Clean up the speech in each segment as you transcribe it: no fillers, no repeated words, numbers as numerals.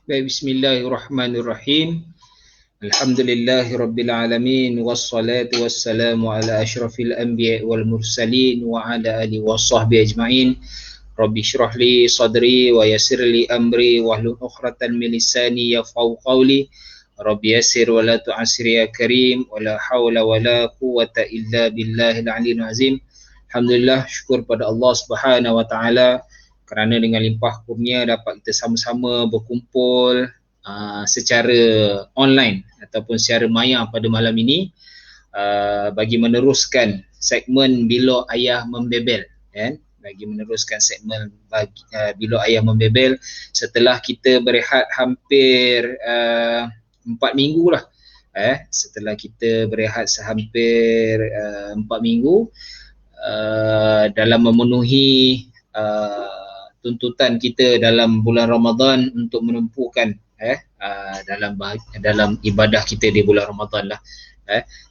Baik, bismillahirrahmanirrahim. Alhamdulillahirabbil alamin wassalatu wassalamu ala asyrafil anbiya'i wal mursalin wa ala alihi washabbihi ajmain. Rabbi shrah li sadri wa yassir li amri wahlul 'uqdatam min lisani yafqahu qawli. Rabbi yassir wa la tu'assir ya karim wa la haula wa la quwwata illa billahil aliyyil azim. Alhamdulillah, syukur pada Allah Subhanahu wa taala kerana dengan limpah kurnia dapat kita sama-sama berkumpul secara online ataupun secara maya pada malam ini bagi meneruskan segmen Bilo Ayah Membebel, kan? Bagi meneruskan segmen Bilo Ayah Membebel setelah kita berehat hampir 4 minggu lah. Setelah kita berehat sehampir 4 minggu dalam memenuhi tuntutan kita dalam bulan Ramadan untuk menumpukan dalam ibadah kita di bulan Ramadan lah.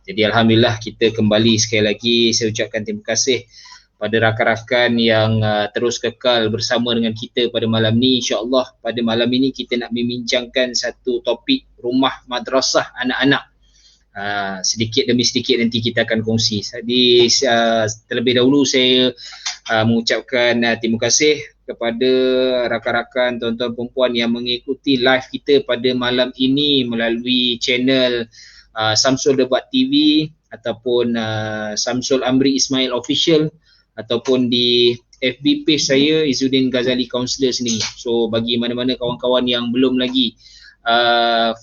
Jadi alhamdulillah kita kembali sekali lagi. Saya ucapkan terima kasih pada rakan-rakan yang terus kekal bersama dengan kita pada malam ni. InsyaAllah pada malam ini kita nak membincangkan satu topik rumah madrasah anak-anak. Sedikit demi sedikit nanti kita akan kongsi. Jadi terlebih dahulu saya mengucapkan terima kasih kepada rakan-rakan, tuan-tuan perempuan yang mengikuti live kita pada malam ini melalui channel Samsul Debat TV ataupun Samsul Amri Ismail Official ataupun di FB page saya Izzuddin Ghazali Counselor sendiri. So bagi mana-mana kawan-kawan yang belum lagi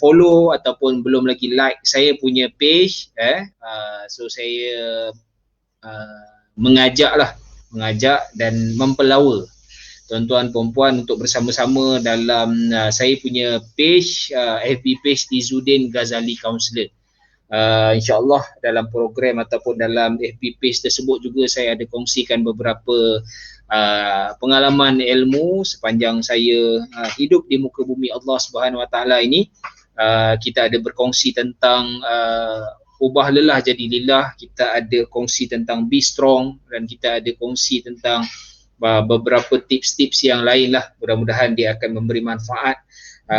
follow ataupun belum lagi like saya punya page, so saya mengajak dan mempelawa tuan-tuan perempuan untuk bersama-sama dalam saya punya page, FB page Izzuddin Ghazali Counselor. InsyaAllah dalam program ataupun dalam FB page tersebut juga saya ada kongsikan beberapa pengalaman ilmu sepanjang saya hidup di muka bumi Allah Subhanahu Wa Taala ini. Kita ada berkongsi tentang ubah lelah jadi lillah, kita ada kongsi tentang be strong, dan kita ada kongsi tentang beberapa tips-tips yang lain lah. Mudah-mudahan dia akan memberi manfaat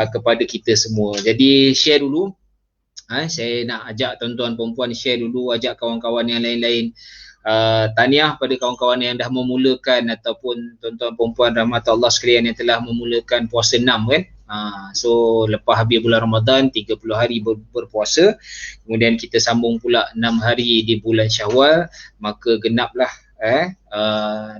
kepada kita semua. Jadi share dulu. Saya nak ajak tuan-tuan perempuan share dulu, ajak kawan-kawan yang lain-lain. Tahniah pada kawan-kawan yang dah memulakan ataupun tuan-tuan perempuan rahmat Allah sekalian yang telah memulakan puasa 6, kan. So lepas habis bulan Ramadan 30 hari berpuasa, kemudian kita sambung pula 6 hari di bulan Syawal, maka genaplah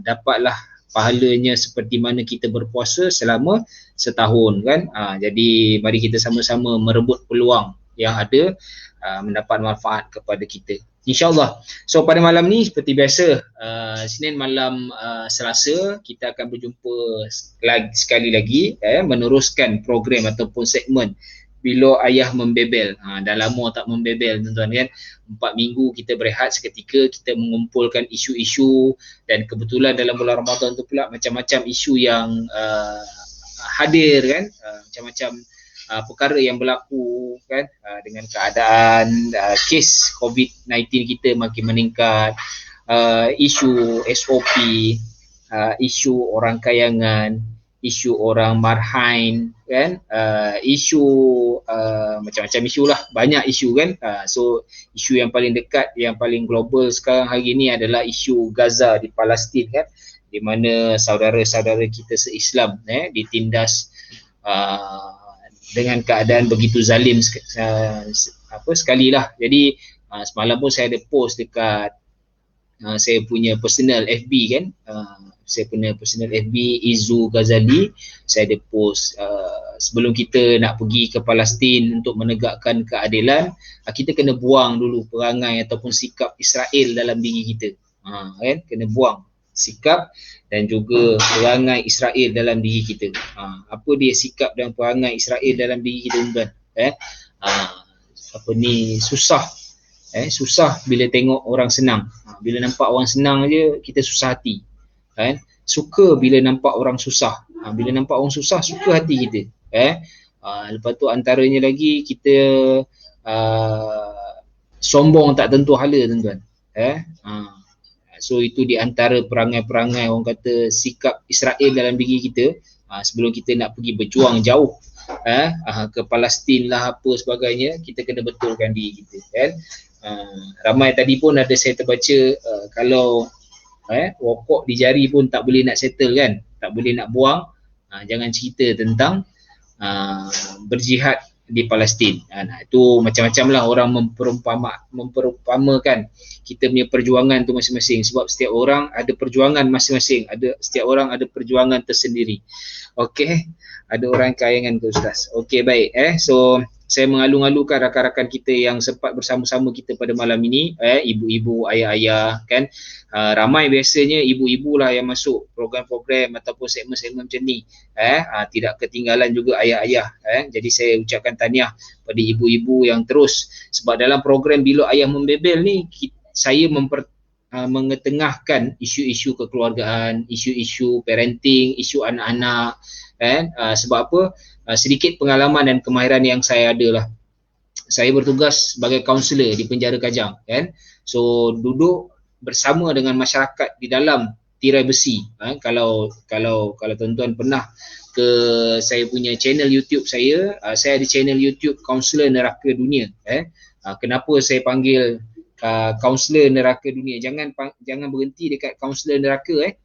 dapatlah pahalanya seperti mana kita berpuasa selama setahun, kan. Jadi mari kita sama-sama merebut peluang yang ada mendapat manfaat kepada kita, InsyaAllah. So pada malam ni seperti biasa, Senin malam Selasa kita akan berjumpa sekali lagi, meneruskan program ataupun segmen Bilo Ayah Membebel. Dah lama tak membebel, tuan-tuan, kan. 4 minggu kita berehat seketika, kita mengumpulkan isu-isu, dan kebetulan dalam bulan Ramadan tu pula macam-macam isu yang hadir, kan. Macam-macam perkara yang berlaku, kan, dengan keadaan kes COVID-19 kita makin meningkat, isu SOP, isu orang kayangan, isu orang marhain, kan, isu macam-macam isu lah, banyak isu, kan. So isu yang paling dekat, yang paling global sekarang hari ini adalah isu Gaza di Palestin, kan, di mana saudara-saudara kita se-Islam ditindas dengan keadaan begitu zalim sekali lah. Jadi semalam pun saya ada post dekat saya punya personal FB, kan. Saya punya personal FB Izzu Ghazali, saya ada post sebelum kita nak pergi ke Palestin untuk menegakkan keadilan, kita kena buang dulu perangai ataupun sikap Israel dalam diri kita, kan. Kena buang sikap dan juga perangai Israel dalam diri kita. Apa dia sikap dan perangai Israel dalam diri kita, tuan-tuan? Susah bila tengok orang senang. Bila nampak orang senang je kita susah hati, kan. Suka bila nampak orang susah. Bila nampak orang susah suka hati kita, lepas tu antaranya lagi kita sombong tak tentu hala, tuan-tuan. So itu di antara perangai-perangai, orang kata, sikap Israel dalam diri kita sebelum kita nak pergi berjuang jauh ke Palestin lah apa sebagainya, kita kena betulkan diri kita kan. Ramai tadi pun ada saya terbaca kalau rokok di jari pun tak boleh nak settle kan, tak boleh nak buang, jangan cerita tentang berjihad di Palestin. Itu macam-macam lah orang memperumpamakan kita punya perjuangan tu masing-masing, sebab setiap orang ada perjuangan masing-masing, setiap orang ada perjuangan tersendiri. Okey, ada orang kayangan ke Ustaz. Okey, baik. So saya mengalu-alukan rakan-rakan kita yang sempat bersama-sama kita pada malam ini, ibu-ibu, ayah-ayah kan. Ramai biasanya ibu-ibu lah yang masuk program-program ataupun segmen-segmen macam ni. Tidak ketinggalan juga ayah-ayah. Jadi saya ucapkan tahniah pada ibu-ibu yang terus, sebab dalam program Bilik Ayah Membebel ni saya mengetengahkan isu-isu kekeluargaan, isu-isu parenting, isu anak-anak sebab apa? Sedikit pengalaman dan kemahiran yang saya ada lah. Saya bertugas sebagai kaunselor di penjara Kajang kan. So duduk bersama dengan masyarakat di dalam tirai besi. Kalau tuan-tuan pernah ke saya punya channel YouTube saya ada channel YouTube Kaunselor Neraka Dunia. Kenapa saya panggil Kaunselor Neraka Dunia? Jangan berhenti dekat Kaunselor Neraka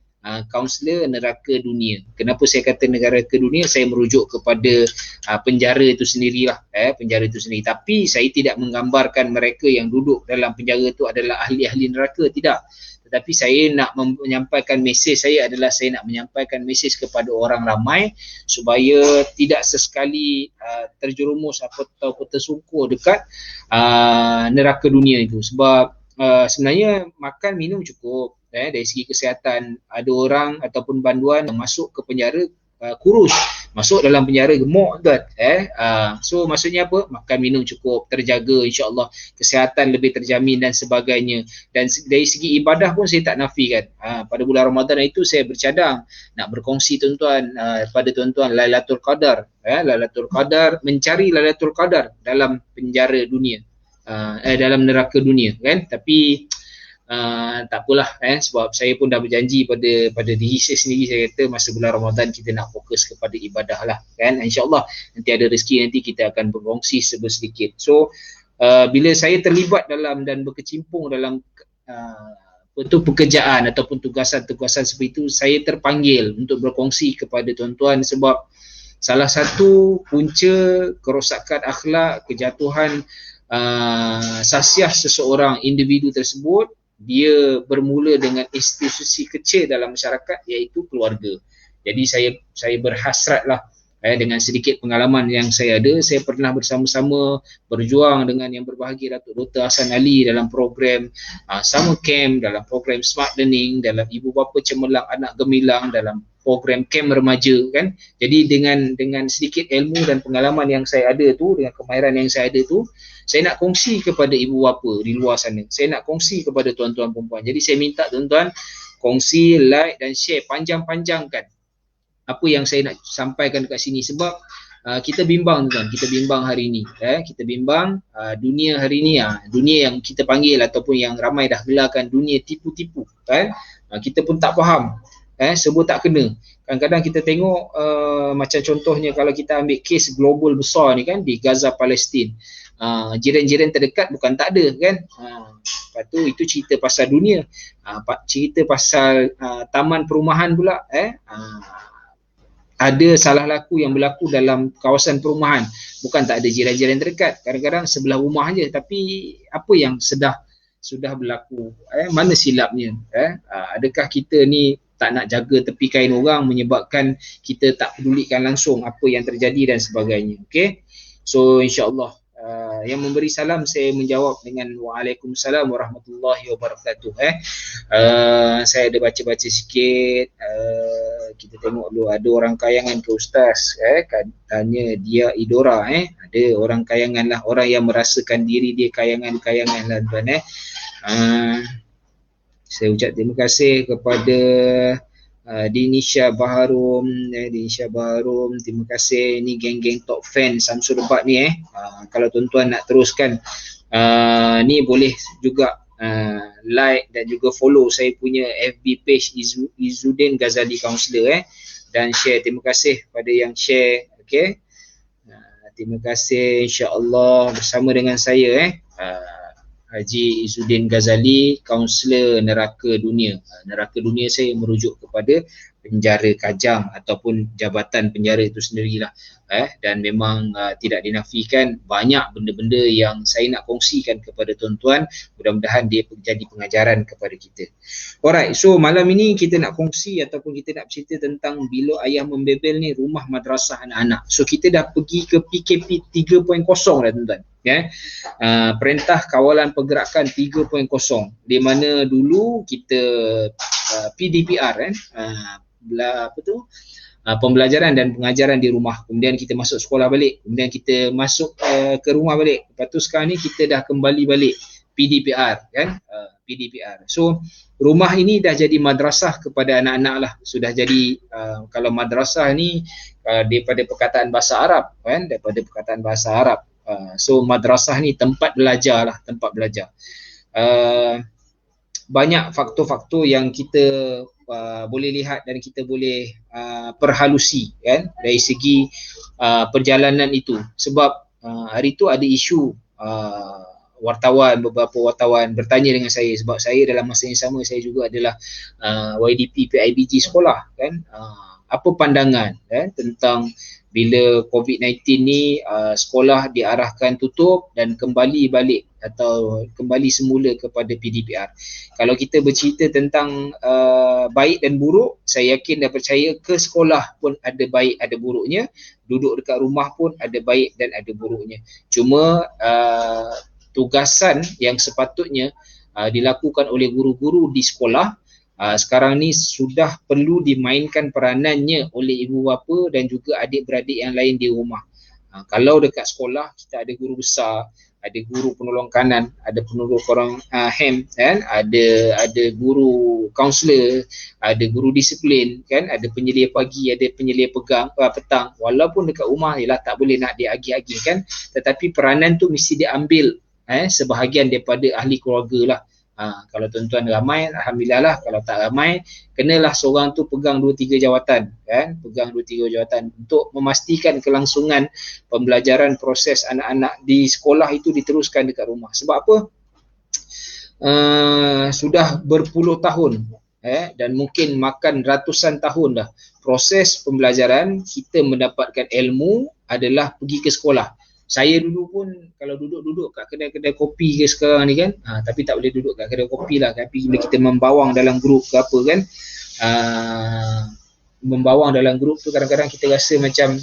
Kaunselor Neraka Dunia. Kenapa saya kata Neraka Dunia? Saya merujuk kepada penjara itu sendirilah, penjara itu sendiri. Tapi saya tidak menggambarkan mereka yang duduk dalam penjara itu adalah ahli-ahli neraka, tidak. Tetapi saya nak menyampaikan mesej saya adalah saya nak menyampaikan mesej kepada orang ramai supaya tidak sesekali terjerumus atau tersungkur dekat neraka dunia itu. Sebab sebenarnya makan minum cukup. Dari segi kesihatan, ada orang ataupun banduan yang masuk ke penjara kurus, masuk dalam penjara gemuk tuan. So maksudnya apa? Makan minum cukup, terjaga, insya-Allah kesihatan lebih terjamin dan sebagainya. Dan dari segi ibadah pun saya tak nafikan. Pada bulan Ramadan itu saya bercadang nak berkongsi tuan-tuan pada tuan-tuan Lailatul Qadar, Lailatul Qadar, mencari Lailatul Qadar dalam penjara dunia, dalam neraka dunia kan. Tapi tak apalah sebab saya pun dah berjanji pada diri saya sendiri, saya kata masa bulan Ramadan kita nak fokus kepada ibadah lah kan. InsyaAllah nanti ada rezeki, nanti kita akan berkongsi sedikit. So bila saya terlibat dalam dan berkecimpung dalam pekerjaan ataupun tugasan-tugasan seperti itu, saya terpanggil untuk berkongsi kepada tuan-tuan, sebab salah satu punca kerosakan akhlak, kejatuhan sasiah seseorang individu tersebut, dia bermula dengan institusi kecil dalam masyarakat, iaitu keluarga. Jadi saya berhasratlah dengan sedikit pengalaman yang saya ada, saya pernah bersama-sama berjuang dengan yang berbahagia Datuk Dr. Hassan Ali dalam program Summer Camp, dalam program Smart Learning, dalam Ibu Bapa Cemerlang Anak Gemilang, dalam program camp remaja kan. Jadi dengan sedikit ilmu dan pengalaman yang saya ada tu, dengan kemahiran yang saya ada tu, saya nak kongsi kepada ibu bapa di luar sana. Saya nak kongsi kepada tuan-tuan perempuan. Jadi saya minta tuan-tuan kongsi, like dan share, panjang-panjangkan apa yang saya nak sampaikan dekat sini. Sebab kita bimbang tuan, kita bimbang hari ini. Kita bimbang dunia hari ini, dunia yang kita panggil ataupun yang ramai dah gelarkan dunia tipu-tipu kan. Kita pun tak faham. Sebut tak kena. Kadang-kadang kita tengok macam contohnya kalau kita ambil kes global besar ni kan, di Gaza, Palestin. Jiran-jiran terdekat bukan tak ada kan. Lepas tu itu cerita pasal dunia. Cerita pasal taman perumahan pula. Ada salah laku yang berlaku dalam kawasan perumahan. Bukan tak ada jiran-jiran terdekat. Kadang-kadang sebelah rumah je. Tapi apa yang sudah berlaku? Mana silapnya? Adakah kita ni tak nak jaga tepi kain orang menyebabkan kita tak pedulikan langsung apa yang terjadi dan sebagainya. Okay? So insya-Allah yang memberi salam saya menjawab dengan Waalaikumsalam warahmatullahi wabarakatuh. Saya ada baca-baca sikit. Kita tengok dulu, ada orang kayangan ke Ustaz, tanya dia idora. Ada orang kayangan lah, orang yang merasakan diri dia kayangan-kayangan lah tuan. Saya ucap terima kasih kepada Dinisha Baharum, terima kasih. Ni geng-geng top fan Samsul Lebat ni kalau tuan-tuan nak teruskan ni boleh juga like dan juga follow saya punya FB page Izzuddin Ghazali Counselor dan share. Terima kasih pada yang share. Okay, Terima kasih, insya-Allah bersama dengan saya Haji Izzuddin Ghazali, kaunselor neraka dunia. Neraka dunia saya merujuk kepada penjara Kajang ataupun jabatan penjara itu sendirilah. Dan memang tidak dinafikan banyak benda-benda yang saya nak kongsikan kepada tuan-tuan. Mudah-mudahan dia jadi pengajaran kepada kita. Alright, so malam ini kita nak kongsi ataupun kita nak cerita tentang Bilik Ayah Membebel ni, rumah madrasah anak-anak. So kita dah pergi ke PKP 3.0 dah tuan-tuan. Perintah Kawalan Pergerakan 3.0, di mana dulu kita PDPR pembelajaran dan pengajaran di rumah, kemudian kita masuk sekolah balik, kemudian kita masuk ke rumah balik, lepas tu sekarang ni kita dah kembali balik PDPR PDPR. So rumah ini dah jadi madrasah kepada anak-anak lah. Sudah jadi kalau madrasah ni daripada perkataan bahasa Arab daripada perkataan bahasa Arab. So madrasah ni tempat belajar lah, tempat belajar. Banyak faktor-faktor yang kita boleh lihat dan kita boleh perhalusi dari segi perjalanan itu. Sebab hari tu ada isu beberapa wartawan bertanya dengan saya, sebab saya dalam masa yang sama saya juga adalah YDP PIBG sekolah apa pandangan tentang bila COVID-19 ni sekolah diarahkan tutup dan kembali balik atau kembali semula kepada PDPR. Kalau kita bercerita tentang baik dan buruk, saya yakin dan percaya ke sekolah pun ada baik ada buruknya, duduk dekat rumah pun ada baik dan ada buruknya. Cuma tugasan yang sepatutnya dilakukan oleh guru-guru di sekolah sekarang ni sudah perlu dimainkan peranannya oleh ibu bapa dan juga adik-beradik yang lain di rumah. Kalau dekat sekolah kita ada guru besar, ada guru penolong kanan, ada penolong orang HEM ada guru kaunselor, ada guru disiplin ada penyelia pagi, ada penyelia petang. Walaupun dekat rumah ialah tak boleh nak diagih-agih tetapi peranan tu mesti diambil sebahagian daripada ahli keluarga lah. Kalau tuan-tuan ramai, alhamdulillah lah. Kalau tak ramai, kenalah seorang tu pegang 2-3 jawatan pegang 2-3 jawatan untuk memastikan kelangsungan pembelajaran proses anak-anak di sekolah itu diteruskan dekat rumah. Sebab apa? Sudah berpuluh tahun dan mungkin makan ratusan tahun dah proses pembelajaran kita mendapatkan ilmu adalah pergi ke sekolah. Saya dulu pun kalau duduk-duduk kat kedai-kedai kopi ke sekarang ni tapi tak boleh duduk kat kedai kopi lah, tapi bila kita membawang dalam grup ke apa membawang dalam grup tu kadang-kadang kita rasa macam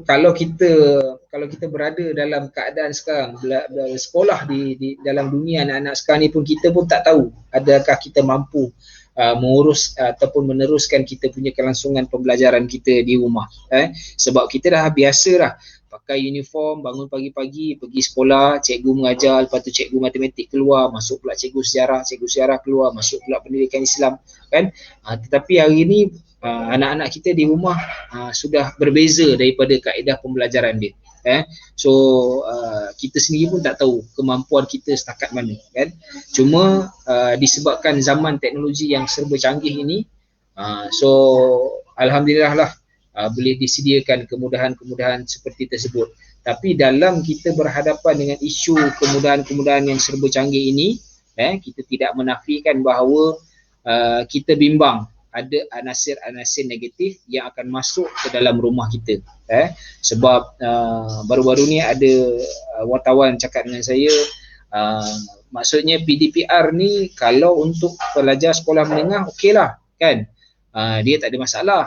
kalau kita berada dalam keadaan sekarang sekolah di dalam dunia anak-anak sekarang ni pun kita pun tak tahu adakah kita mampu mengurus ataupun meneruskan kita punya kelangsungan pembelajaran kita di rumah sebab kita dah biasa dah pakai uniform, bangun pagi-pagi pergi sekolah, cikgu mengajar, lepas tu cikgu matematik keluar, masuk pula cikgu sejarah keluar, masuk pula pendidikan Islam tetapi hari ni anak-anak kita di rumah sudah berbeza daripada kaedah pembelajaran dia so kita sendiri pun tak tahu kemampuan kita setakat mana cuma disebabkan zaman teknologi yang serba canggih ini so alhamdulillah lah boleh disediakan kemudahan-kemudahan seperti tersebut. Tapi dalam kita berhadapan dengan isu kemudahan-kemudahan yang serba canggih ini kita tidak menafikan bahawa kita bimbang ada anasir-anasir negatif yang akan masuk ke dalam rumah kita sebab baru-baru ni ada wartawan cakap dengan saya maksudnya PDPR ni kalau untuk pelajar sekolah menengah okeylah dia tak ada masalah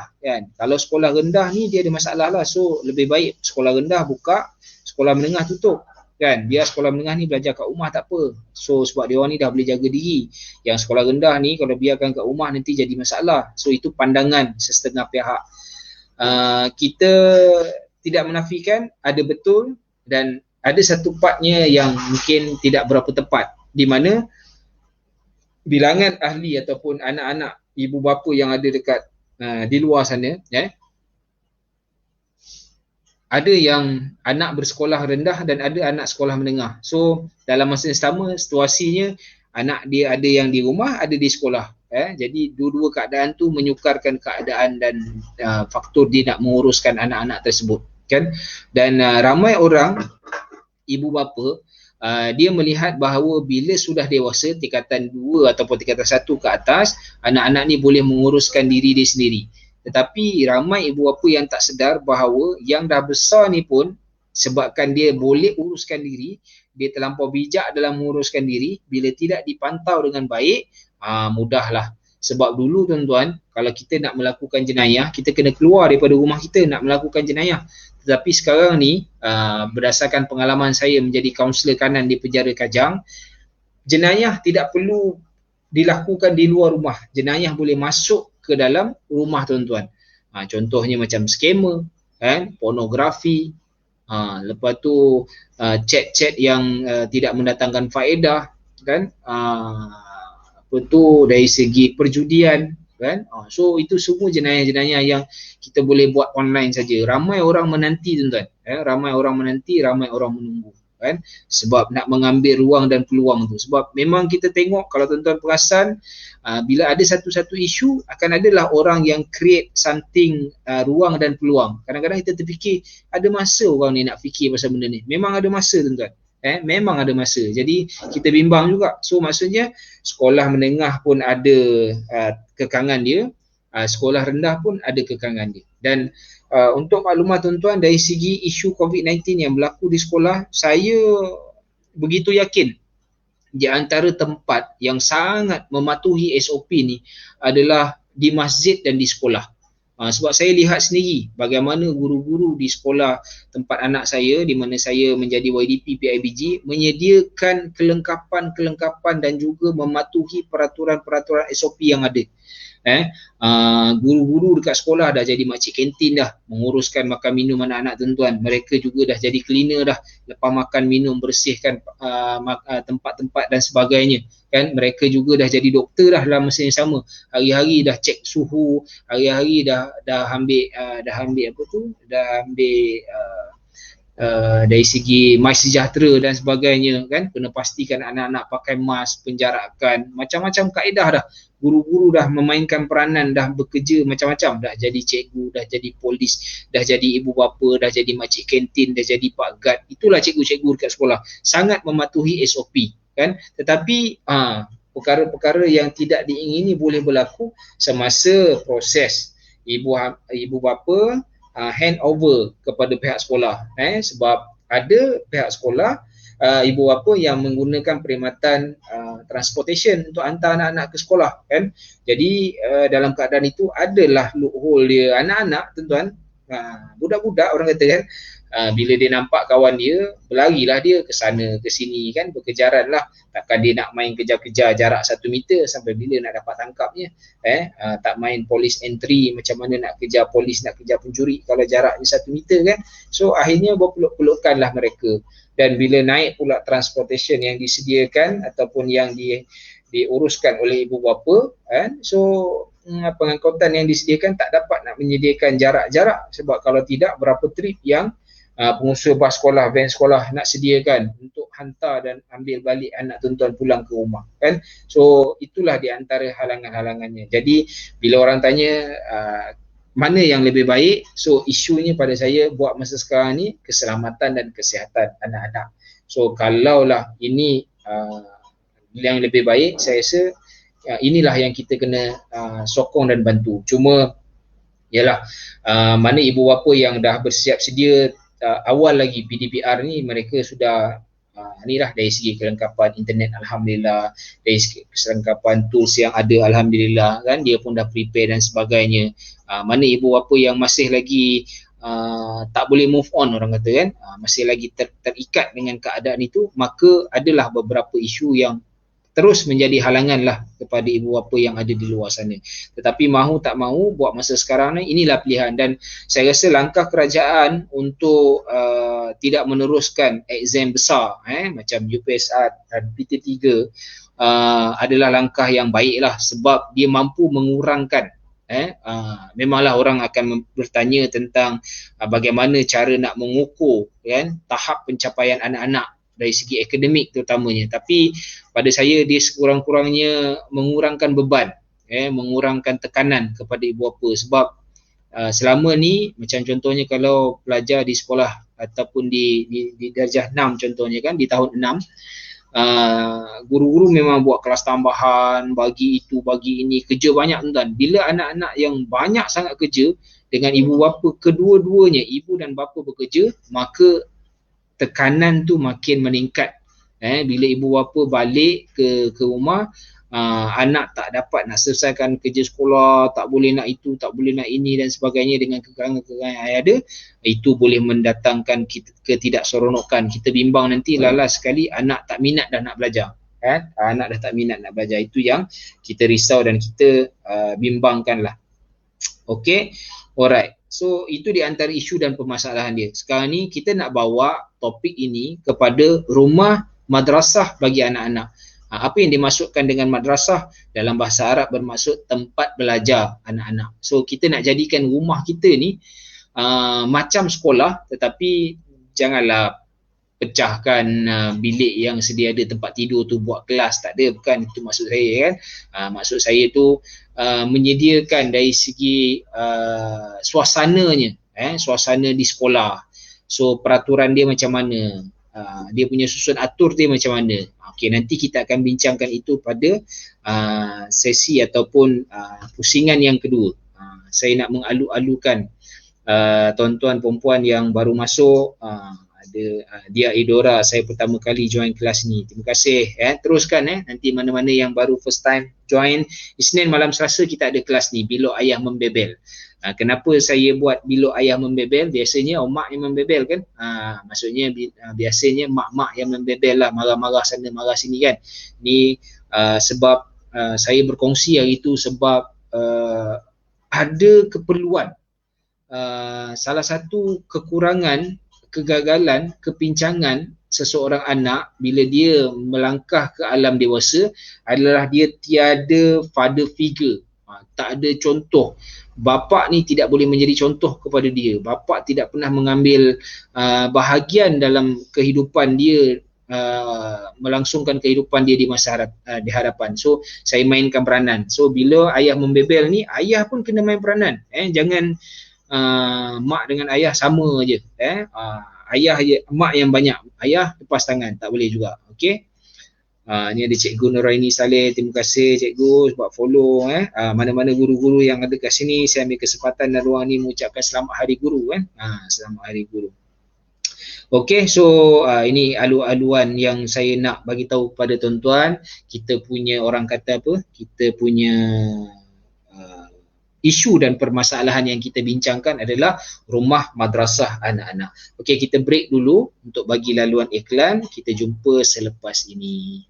kalau sekolah rendah ni dia ada masalah lah, so lebih baik sekolah rendah buka, sekolah menengah tutup biar sekolah menengah ni belajar kat rumah tak apa. So sebab dia orang ni dah boleh jaga diri. Yang sekolah rendah ni kalau biarkan kat rumah nanti jadi masalah. So itu pandangan setengah pihak. Kita tidak menafikan ada betul dan ada satu partnya yang mungkin tidak berapa tepat, di mana bilangan ahli ataupun anak-anak ibu bapa yang ada dekat di luar sana ada yang anak bersekolah rendah dan ada anak sekolah menengah. So dalam masa yang sama situasinya anak dia ada yang di rumah, ada di sekolah. Jadi dua-dua keadaan tu menyukarkan keadaan dan faktor dia nak menguruskan anak-anak tersebut kan. Dan ramai orang ibu bapa dia melihat bahawa bila sudah dewasa tingkatan 2 ataupun tingkatan 1 ke atas, anak-anak ni boleh menguruskan diri dia sendiri. Tetapi ramai ibu bapa yang tak sedar bahawa yang dah besar ni pun sebabkan dia boleh uruskan diri, dia terlampau bijak dalam menguruskan diri, bila tidak dipantau dengan baik, mudahlah. Sebab dulu tuan-tuan, kalau kita nak melakukan jenayah, kita kena keluar daripada rumah kita nak melakukan jenayah. Tetapi sekarang ni, berdasarkan pengalaman saya menjadi kaunselor kanan di penjara Kajang, jenayah tidak perlu dilakukan di luar rumah. Jenayah boleh masuk ke dalam rumah tuan-tuan. Contohnya macam scammer, pornografi, lepas tu chat-chat yang tidak mendatangkan faedah, kan? Apa tu dari segi perjudian, kan? So itu semua jenayah-jenayah yang kita boleh buat online saja. Ramai orang menanti tuan-tuan, ramai orang menanti, ramai orang menunggu, kan? Sebab nak mengambil ruang dan peluang tu. Sebab memang kita tengok kalau tuan-tuan perasan, bila ada satu-satu isu akan adalah orang yang create something, ruang dan peluang. Kadang-kadang kita terfikir ada masa orang ni nak fikir pasal benda ni. Memang ada masa tuan-tuan. Memang ada masa. Jadi kita bimbang juga. So maksudnya sekolah menengah pun ada kekangan dia, sekolah rendah pun ada kekangan dia. Dan untuk maklumat tuan-tuan, dari segi isu COVID-19 yang berlaku di sekolah, saya begitu yakin di antara tempat yang sangat mematuhi SOP ni adalah di masjid dan di sekolah. Sebab saya lihat sendiri bagaimana guru-guru di sekolah tempat anak saya, di mana saya menjadi YDP PIBG, menyediakan kelengkapan dan juga mematuhi peraturan-peraturan SOP yang ada. Guru-guru dekat sekolah dah jadi makcik kantin dah, menguruskan makan minum anak-anak tuan-tuan. Mereka juga dah jadi cleaner dah, lepas makan minum bersihkan tempat-tempat dan sebagainya, kan? Mereka juga dah jadi doktor dah dalam masa yang sama. Hari-hari dah cek suhu, hari-hari dah ambil dari segi MySejahtera dan sebagainya, kan? Kena pastikan anak-anak pakai mask, penjarakan, macam-macam kaedah dah. Guru-guru dah memainkan peranan, dah bekerja macam-macam, dah jadi cikgu, dah jadi polis, dah jadi ibu bapa, dah jadi makcik kantin, dah jadi pak guard. Itulah cikgu-cikgu dekat sekolah, sangat mematuhi SOP, kan? Tetapi perkara-perkara yang tidak diingini boleh berlaku semasa proses ibu bapa handover kepada pihak sekolah, sebab ada pihak sekolah, ibu bapa yang menggunakan perkhidmatan transportation untuk hantar anak-anak ke sekolah, kan? Jadi dalam keadaan itu adalah loophole dia. Anak-anak tuan-tuan, budak-budak orang kata, kan, bila dia nampak kawan dia, berlarilah dia ke sana ke sini, kan, berkejaran lah. Takkan dia nak main kejar-kejar jarak 1 meter sampai bila nak dapat tangkapnya. Tak main polis entry, macam mana nak kejar polis, nak kejar pencuri kalau jaraknya 1 meter, kan. So akhirnya berpeluk-pelukkanlah mereka. Dan bila naik pula transportation yang disediakan ataupun yang diuruskan oleh ibu bapa, kan, so pengangkutan yang disediakan tak dapat nak menyediakan jarak-jarak, sebab kalau tidak berapa trip yang pengusaha bas sekolah, van sekolah nak sediakan untuk hantar dan ambil balik anak tuan-tuan pulang ke rumah, kan. So itulah di antara halangan-halangannya. Jadi bila orang tanya mana yang lebih baik, so isunya pada saya buat masa sekarang ni keselamatan dan kesihatan anak-anak. So kalaulah ini yang lebih baik, saya rasa inilah yang kita kena sokong dan bantu. Cuma ialah mana ibu bapa yang dah bersiap sedia awal lagi PDPR ni, mereka sudah ni lah, dari segi kelengkapan internet alhamdulillah, dari segi kelengkapan tools yang ada alhamdulillah, kan, dia pun dah prepare dan sebagainya. Mana ibu bapa yang masih lagi tak boleh move on, orang kata, kan, masih lagi terikat dengan keadaan itu, maka adalah beberapa isu yang terus menjadi halangan lah kepada ibu bapa yang ada di luar sana. Tetapi mahu tak mahu buat masa sekarang ni, inilah pilihan. Dan saya rasa langkah kerajaan untuk tidak meneruskan exam besar macam UPSR dan PT3 adalah langkah yang baik lah, sebab dia mampu mengurangkan. Memanglah orang akan bertanya tentang bagaimana cara nak mengukur, kan, tahap pencapaian anak-anak dari segi akademik terutamanya. Tapi pada saya dia sekurang-kurangnya mengurangkan beban, mengurangkan tekanan kepada ibu bapa. Sebab selama ni macam contohnya kalau pelajar di sekolah ataupun di darjah 6 contohnya kan, di tahun 6, guru-guru memang buat kelas tambahan, bagi itu bagi ini, kerja banyak tuan. Bila anak-anak yang banyak sangat kerja dengan ibu bapa kedua-duanya, ibu dan bapa bekerja, maka tekanan tu makin meningkat. Bila ibu bapa balik ke rumah, anak tak dapat nak selesaikan kerja sekolah, tak boleh nak itu, tak boleh nak ini dan sebagainya dengan kekangan-kekangan yang ada, itu boleh mendatangkan ketidakseronokan. Kita bimbang nanti lalas sekali anak tak minat dah nak belajar. Anak dah tak minat nak belajar. Itu yang kita risau dan kita bimbangkan lah. Okay, alright. So itu di antara isu dan permasalahan dia. Sekarang ni kita nak bawa topik ini kepada rumah madrasah bagi anak-anak. Apa yang dimaksudkan dengan madrasah? Dalam bahasa Arab bermaksud tempat belajar anak-anak. So kita nak jadikan rumah kita ni macam sekolah, tetapi janganlah pecahkan bilik yang sedia ada tempat tidur tu buat kelas. Tak ada, bukan itu maksud saya kan. Maksud saya tu menyediakan dari segi suasananya, suasana di sekolah. So peraturan dia macam mana, dia punya susun atur dia macam mana. Okey, nanti kita akan bincangkan itu pada sesi ataupun pusingan yang kedua. Saya nak mengalu-alukan tuan-tuan perempuan yang baru masuk, ada Dia Idora, saya pertama kali join kelas ni. Terima kasih. Teruskan nanti mana-mana yang baru first time join. Isnin malam Selasa kita ada kelas ni, Bilok Ayah Membebel. Kenapa saya buat Bilok Ayah Membebel? Biasanya mak yang membebel kan. Maksudnya biasanya mak-mak yang membebel lah, marah-marah sana marah sini kan. Ni sebab saya berkongsi hari itu sebab ada keperluan. Salah satu kekurangan, kegagalan, kepincangan seseorang anak bila dia melangkah ke alam dewasa adalah dia tiada father figure. Tak ada contoh. Bapa ni tidak boleh menjadi contoh kepada dia. Bapa tidak pernah mengambil bahagian dalam kehidupan dia, melangsungkan kehidupan dia di masa di hadapan. So saya mainkan peranan. So bila ayah membebel ni, ayah pun kena main peranan. Jangan mak dengan ayah sama je. Ayah je, mak yang banyak, ayah lepas tangan, tak boleh juga. Okey. Ni ada Cikgu Nuraini Saleh, terima kasih Cikgu sebab follow. Mana-mana guru-guru yang ada kat sini, saya ambil kesempatan dan ruang ni mengucapkan selamat Hari Guru. Selamat Hari Guru. Okey, so ini alu-aluan yang saya nak bagi tahu kepada tuan-tuan. Kita punya, orang kata apa? Kita punya isu dan permasalahan yang kita bincangkan adalah rumah madrasah anak-anak. Okey, kita break dulu untuk bagi laluan iklan. Kita jumpa selepas ini.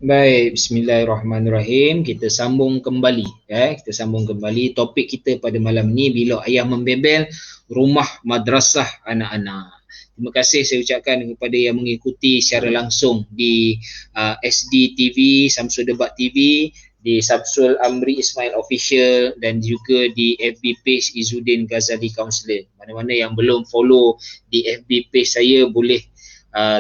Baik, bismillahirrahmanirrahim. Kita sambung kembali. Kita sambung kembali topik kita pada malam ni, Bilok Ayah Membebel, rumah madrasah anak-anak. Terima kasih saya ucapkan kepada yang mengikuti secara langsung di SD TV, Samsul Debat TV, di Samsul Amri Ismail Official dan juga di FB page Izzuddin Ghazali Counselor. Mana-mana yang belum follow di FB page saya boleh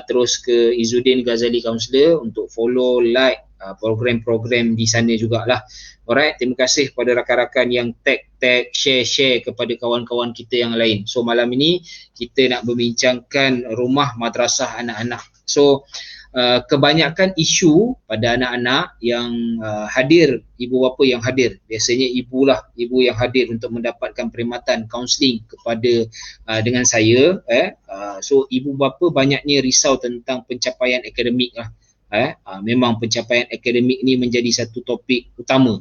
terus ke Izzuddin Ghazali Counselor untuk follow, like program-program di sana jugalah. Alright, terima kasih kepada rakan-rakan yang tag, share kepada kawan-kawan kita yang lain. So malam ini kita nak membincangkan rumah madrasah anak-anak. So kebanyakan isu pada anak-anak yang hadir, ibu bapa yang hadir, biasanya ibu yang hadir untuk mendapatkan perkhidmatan kaunseling kepada dengan saya, so ibu bapa banyaknya risau tentang pencapaian akademik lah. Memang pencapaian akademik ni menjadi satu topik utama.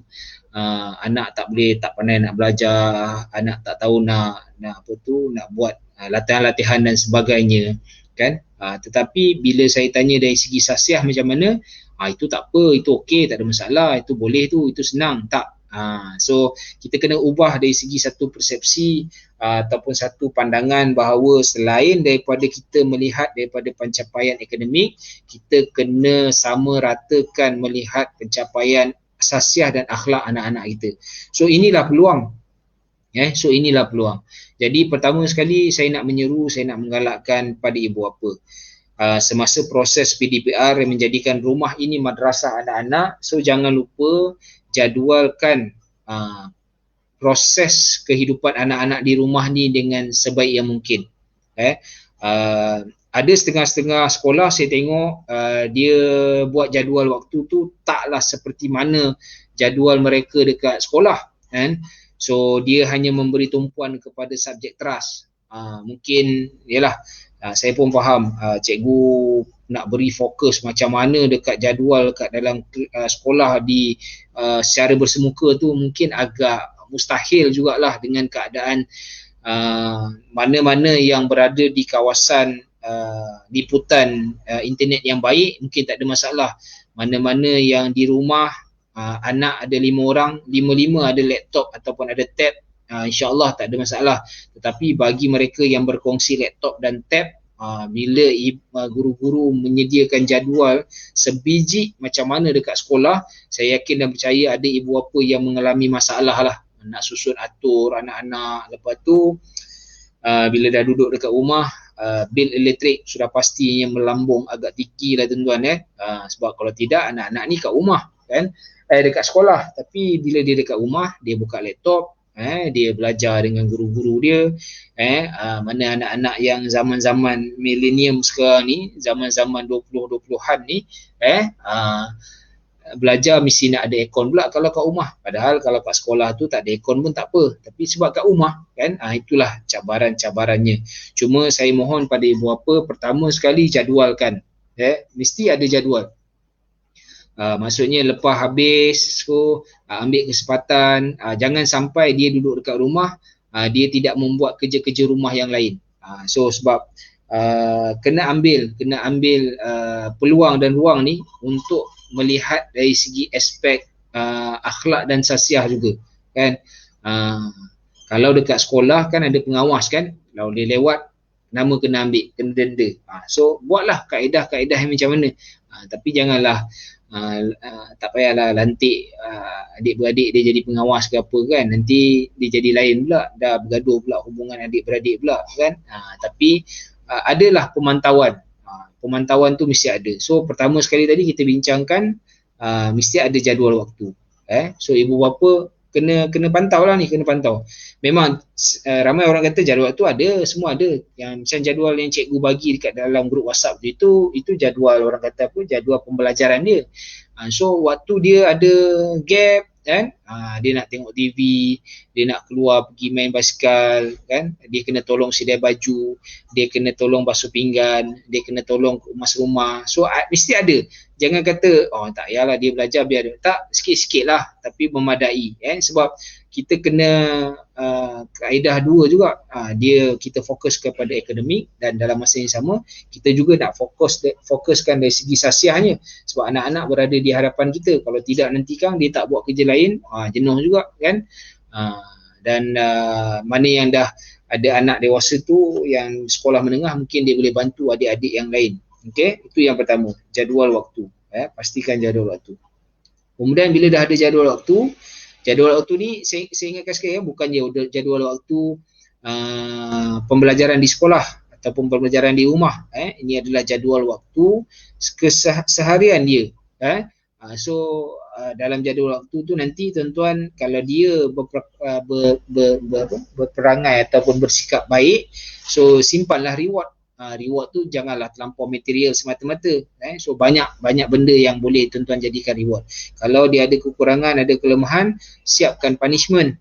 Anak tak pandai nak belajar, anak tak tahu nak buat latihan-latihan dan sebagainya, kan. Tetapi bila saya tanya dari segi sasiah macam mana, itu tak apa, itu okey, tak ada masalah, itu boleh tu, itu senang. Tak. So kita kena ubah dari segi satu persepsi ataupun satu pandangan bahawa selain daripada kita melihat daripada pencapaian akademik, kita kena sama ratakan melihat pencapaian sasiah dan akhlak anak-anak kita. So inilah peluang. Jadi pertama sekali saya nak menyeru, saya nak menggalakkan pada ibu bapa. Semasa proses PDPR yang menjadikan rumah ini madrasah anak-anak, so jangan lupa jadualkan proses kehidupan anak-anak di rumah ni dengan sebaik yang mungkin. Ada setengah-setengah sekolah saya tengok dia buat jadual waktu tu taklah seperti mana jadual mereka dekat sekolah, kan. So dia hanya memberi tumpuan kepada subjek teras. Mungkin yalah, saya pun faham cikgu nak beri fokus macam mana dekat jadual kat dalam sekolah di secara bersemuka tu mungkin agak mustahil jugalah dengan keadaan mana-mana yang berada di kawasan liputan internet yang baik mungkin tak ada masalah. Mana-mana yang di rumah anak ada 5 orang, 5-5 ada laptop ataupun ada tab, insyaAllah tak ada masalah. Tetapi bagi mereka yang berkongsi laptop dan tab, bila guru-guru menyediakan jadual sebiji macam mana dekat sekolah, saya yakin dan percaya ada ibu bapa yang mengalami masalah lah nak susun atur anak-anak. Lepas tu bila dah duduk dekat rumah, bil elektrik sudah pastinya melambung agak tinggi lah tuan-tuan, sebab kalau tidak anak-anak ni kat rumah, kan, dekat sekolah, tapi bila dia dekat rumah dia buka laptop, dia belajar dengan guru-guru dia. Mana anak-anak yang zaman-zaman milenium sekarang ni, zaman-zaman 20-20-an ni, belajar mesti nak ada aircon pula kalau kat rumah. Padahal kalau kat sekolah tu tak ada aircon pun tak apa, tapi sebab kat rumah, kan, itulah cabaran-cabarannya. Cuma saya mohon pada ibu bapa, pertama sekali jadualkan, mesti ada jadual. Maksudnya lepas habis ambil kesempatan, jangan sampai dia duduk dekat rumah, dia tidak membuat kerja-kerja rumah yang lain. So sebab kena ambil peluang dan ruang ni untuk melihat dari segi aspek akhlak dan sasiah juga, kan. Kalau dekat sekolah kan ada pengawas, kan, kalau dia lewat nama kena ambil, kena denda. So buatlah kaedah-kaedah yang macam mana. Tapi janganlah tak payahlah lantik adik-beradik dia jadi pengawas ke apa, kan, nanti dia jadi lain pula, dah bergaduh pula hubungan adik-beradik pula, kan. Tapi adalah pemantauan tu mesti ada. So pertama sekali tadi kita bincangkan mesti ada jadual waktu. So ibu bapa kena pantau lah ni, kena pantau. Memang ramai orang kata jadual tu ada, semua ada. Yang macam jadual yang cikgu bagi dekat dalam grup WhatsApp itu jadual, orang kata apa, jadual pembelajaran dia. So waktu dia ada gap, kan, dia nak tengok TV, dia nak keluar pergi main basikal, kan, dia kena tolong sedia baju, dia kena tolong basuh pinggan, dia kena tolong kemas rumah. So mesti ada. Jangan kata tak yalah dia belajar biar dia. Tak, sikit-sikit lah tapi memadai, sebab kita kena kaedah dua juga. Kita fokus kepada akademik dan dalam masa yang sama kita juga nak fokuskan dari segi sasiahnya, sebab anak-anak berada di hadapan kita. Kalau tidak nanti kan dia tak buat kerja lain, jenuh juga, kan. Dan mana yang dah ada anak dewasa tu yang sekolah menengah, mungkin dia boleh bantu adik-adik yang lain. Okey, itu yang pertama, jadual waktu. Pastikan jadual waktu. Kemudian bila dah ada jadual waktu ni saya ingatkan sekali, bukannya jadual waktu pembelajaran di sekolah ataupun pembelajaran di rumah. Ini adalah jadual waktu keseharian dia. So dalam jadual waktu tu nanti tuan-tuan, kalau dia berperangai ataupun bersikap baik, so simpanlah reward. reward tu janganlah terlampau material semata-mata. So banyak benda yang boleh tuan-tuan jadikan reward. Kalau dia ada kekurangan, ada kelemahan, siapkan punishment.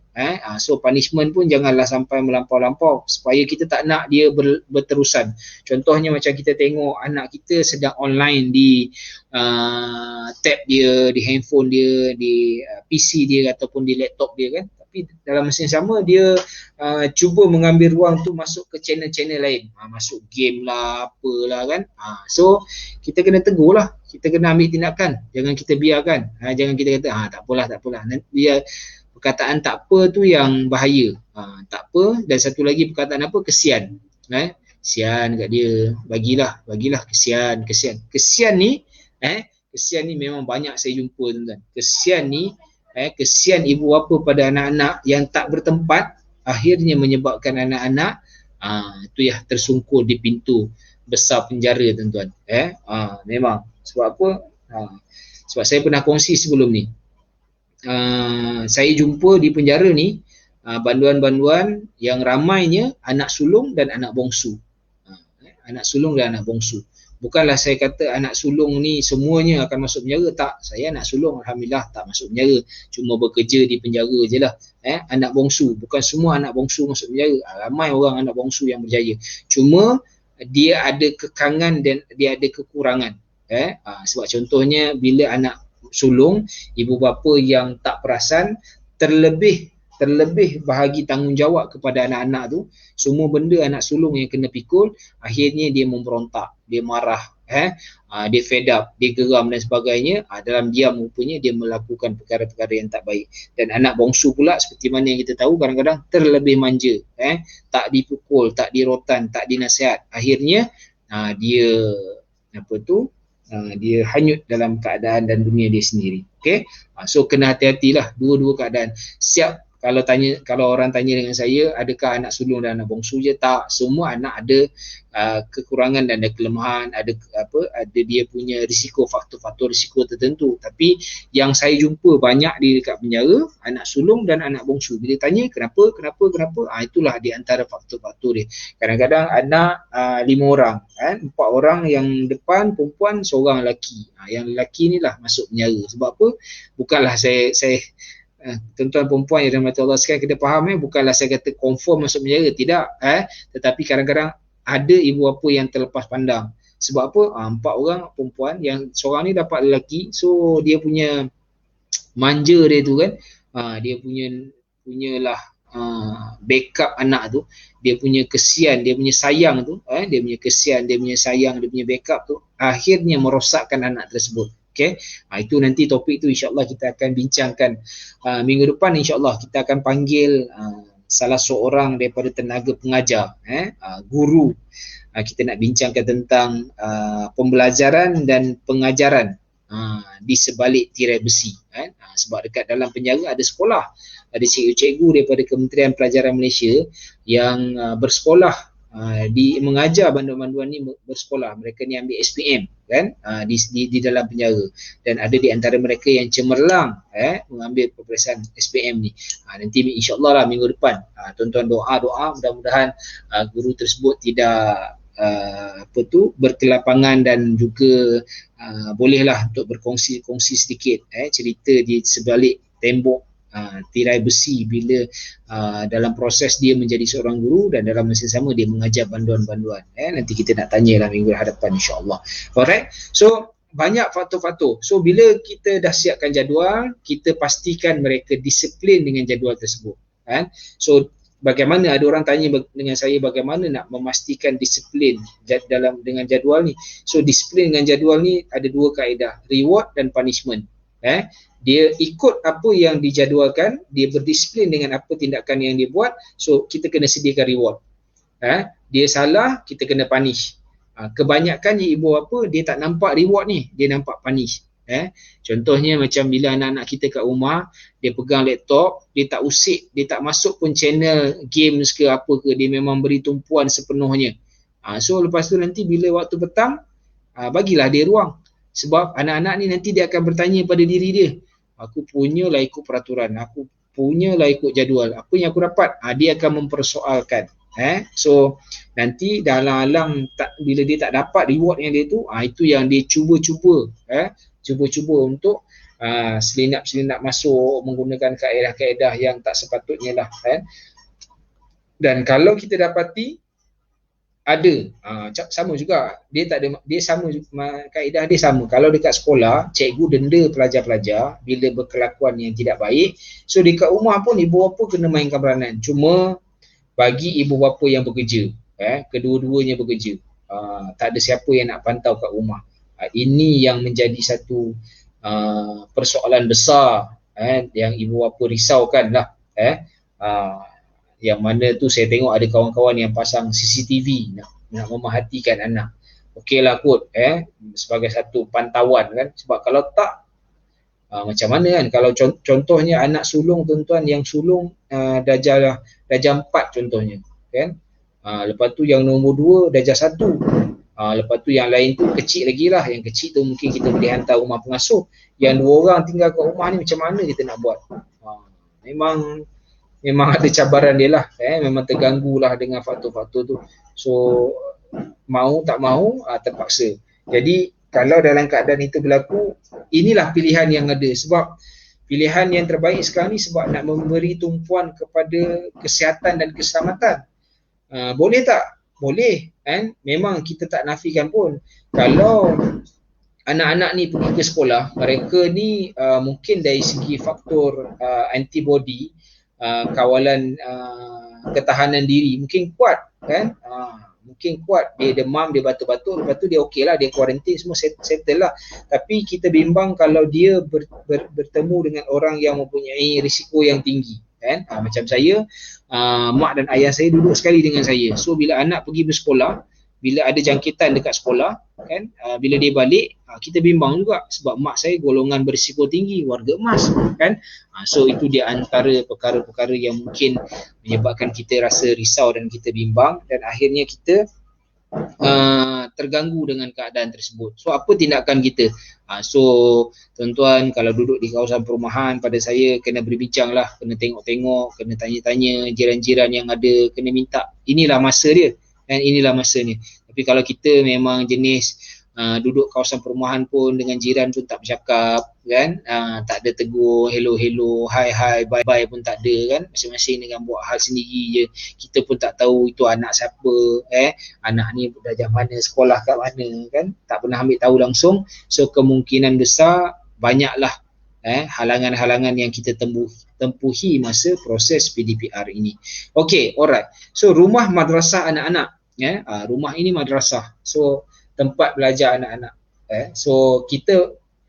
So punishment pun janganlah sampai melampau-lampau supaya kita tak nak dia berterusan. Contohnya macam kita tengok anak kita sedang online di tab dia, di handphone dia, di PC dia ataupun di laptop dia kan. Tapi dalam masa yang sama dia cuba mengambil ruang tu masuk ke channel-channel lain. Masuk game lah, apalah kan. So kita kena tegur lah. Kita kena ambil tindakan. Jangan kita biarkan. Jangan kita kata, tak apalah. Dia perkataan tak apa tu yang bahaya. Tak apa. Dan satu lagi perkataan apa? Kesian. Kesian kat dia. Bagilah kesian. Kesian ni memang banyak saya jumpa tuan-tuan. Kesian ni, kesian ibu bapa pada anak-anak yang tak bertempat, akhirnya menyebabkan anak-anak tu ya tersungkur di pintu besar penjara tuan-tuan. Memang sebab apa? Sebab saya pernah kongsi sebelum ni. Saya jumpa di penjara ni banduan-banduan yang ramainya anak sulung dan anak bongsu. Anak sulung dan anak bongsu. Bukanlah saya kata anak sulung ni semuanya akan masuk penjara. Tak, saya anak sulung alhamdulillah tak masuk penjara. Cuma bekerja di penjara je lah. Anak bongsu, bukan semua anak bongsu masuk penjara. Ramai orang anak bongsu yang berjaya. Cuma dia ada kekangan dan dia ada kekurangan. Sebab contohnya bila anak sulung, ibu bapa yang tak perasan, terlebih bahagi tanggungjawab kepada anak-anak tu, semua benda anak sulung yang kena pikul, akhirnya dia memberontak, dia marah, dia fed up, dia geram dan sebagainya. Dalam diam rupanya dia melakukan perkara-perkara yang tak baik. Dan anak bongsu pula seperti mana yang kita tahu kadang-kadang terlebih manja, tak dipukul, tak dirotan, tak dinasihat, akhirnya dia dia hanyut dalam keadaan dan dunia dia sendiri. Okay? So kena hati-hatilah dua-dua keadaan. Siap. Kalau orang tanya dengan saya, adakah anak sulung dan anak bongsu je? Tak, semua anak ada kekurangan dan ada kelemahan, ada dia punya risiko, faktor-faktor risiko tertentu. Tapi yang saya jumpa banyak di dekat penjara, anak sulung dan anak bongsu. Bila tanya kenapa, itulah di antara faktor-faktor dia. Kadang-kadang anak 5 orang, 4 orang yang depan perempuan, seorang lelaki. Yang lelaki ni lah masuk penjara. Sebab apa? Bukanlah saya tuan-tuan perempuan yang dirahmati Allah sekalian kena faham, bukanlah saya kata confirm masuk penjara, tidak, tetapi kadang-kadang ada ibu bapa yang terlepas pandang. Sebab apa? 4 orang perempuan, yang seorang ni dapat lelaki, so dia punya manja dia tu kan, dia punyalah backup anak tu, dia punya kesian, dia punya sayang tu, dia punya kesian, dia punya sayang, dia punya backup tu, akhirnya merosakkan anak tersebut. Okay, itu nanti topik tu insyaAllah kita akan bincangkan minggu depan. InsyaAllah kita akan panggil salah seorang daripada tenaga pengajar, guru. Kita nak bincangkan tentang pembelajaran dan pengajaran di sebalik tirai besi. Sebab dekat dalam penjara ada sekolah, ada cikgu-cikgu daripada Kementerian Pelajaran Malaysia yang bersekolah, mengajar banduan-banduan ni bersekolah. Mereka ni ambil SPM kan, di dalam penjara, dan ada di antara mereka yang cemerlang mengambil peperiksaan SPM ni. Nanti insyaAllah lah minggu depan, tuan-tuan doa mudah-mudahan guru tersebut tidak berkelapangan, dan juga bolehlah untuk berkongsi sedikit cerita di sebalik tembok tirai besi bila dalam proses dia menjadi seorang guru dan dalam masa sama dia mengajar banduan-banduan. Nanti kita nak tanya lah minggu hadapan insyaAllah. Alright, so banyak faktor-faktor. So bila kita dah siapkan jadual, kita pastikan mereka disiplin dengan jadual tersebut. So bagaimana, ada orang tanya dengan saya bagaimana nak memastikan disiplin dengan jadual ni. So disiplin dengan jadual ni ada 2 kaedah, reward dan punishment. Dia ikut apa yang dijadualkan, dia berdisiplin dengan apa tindakan yang dia buat, so kita kena sediakan reward. Dia salah, kita kena punish. Kebanyakan ibu bapa dia tak nampak reward ni, dia nampak punish. Contohnya macam bila anak-anak kita kat rumah, dia pegang laptop, dia tak usik, dia tak masuk pun channel games ke apa ke, dia memang beri tumpuan sepenuhnya. So lepas tu nanti bila waktu petang, bagilah dia ruang. Sebab anak-anak ni nanti dia akan bertanya pada diri dia, aku punyalah ikut peraturan, aku punyalah ikut jadual, apa yang aku dapat? Dia akan mempersoalkan. So nanti dalam tak, bila dia tak dapat reward yang dia tu, itu yang dia cuba-cuba untuk selinap-selinap masuk menggunakan kaedah-kaedah yang tak sepatutnya lah. Dan kalau kita dapati ada sama juga, dia tak ada, dia sama, kaedah dia sama. Kalau dekat sekolah cikgu denda pelajar-pelajar bila berkelakuan yang tidak baik, so dekat rumah pun ibu bapa kena mainkan peranan. Cuma bagi ibu bapa yang bekerja, kedua-duanya bekerja, tak ada siapa yang nak pantau kat rumah. Ini yang menjadi satu persoalan besar yang ibu bapa risaukan lah. Yang mana tu saya tengok ada kawan-kawan yang pasang CCTV nak memerhatikan anak. Okeylah kot, sebagai satu pantauan kan. Sebab kalau tak, macam mana kan. Kalau contohnya anak sulung tuan-tuan, yang sulung darjah 4 contohnya kan. Lepas tu yang nombor 2 darjah 1. Lepas tu yang lain tu kecil lagi lah. Yang kecil tu mungkin kita boleh hantar rumah pengasuh. Yang 2 orang tinggal kat rumah ni, macam mana kita nak buat? Memang ada cabaran dia lah, memang terganggu lah dengan faktor-faktor tu. So mau tak mau terpaksa. Jadi kalau dalam keadaan itu berlaku, inilah pilihan yang ada. Sebab pilihan yang terbaik sekarang ni sebab nak memberi tumpuan kepada kesihatan dan keselamatan. Boleh tak? Boleh. Memang kita tak nafikan pun. Kalau anak-anak ni pergi ke sekolah, mereka ni mungkin dari segi faktor antibody, kawalan ketahanan diri mungkin kuat kan, mungkin kuat. Dia demam, dia batuk-batuk, lepas tu dia okey lah, dia kuarantin, semua settle lah. Tapi kita bimbang kalau dia bertemu dengan orang yang mempunyai risiko yang tinggi kan. Macam saya, mak dan ayah saya duduk sekali dengan saya. So bila anak pergi bersekolah, bila ada jangkitan dekat sekolah kan, bila dia balik, kita bimbang juga sebab mak saya golongan berisiko tinggi, warga emas kan. So itu dia antara perkara-perkara yang mungkin menyebabkan kita rasa risau dan kita bimbang, dan akhirnya kita terganggu dengan keadaan tersebut. So apa tindakan kita? So tuan-tuan kalau duduk di kawasan perumahan, pada saya kena berbincang lah, kena tengok-tengok, kena tanya-tanya jiran-jiran yang ada, kena minta, inilah masa dia dan inilah masanya. Tapi kalau kita memang jenis duduk kawasan perumahan pun dengan jiran pun tak bercakap kan, tak ada tegur, hello, hi, bye pun tak ada kan, masing-masing dengan buat hal sendiri je. Kita pun tak tahu itu anak siapa, anak ni darjah mana, sekolah kat mana kan, tak pernah ambil tahu langsung. So kemungkinan besar banyaklah halangan-halangan yang kita tempuhi masa proses PDPR ini. Okay, alright. So rumah madrasah anak-anak, rumah ini madrasah, so tempat belajar anak-anak. So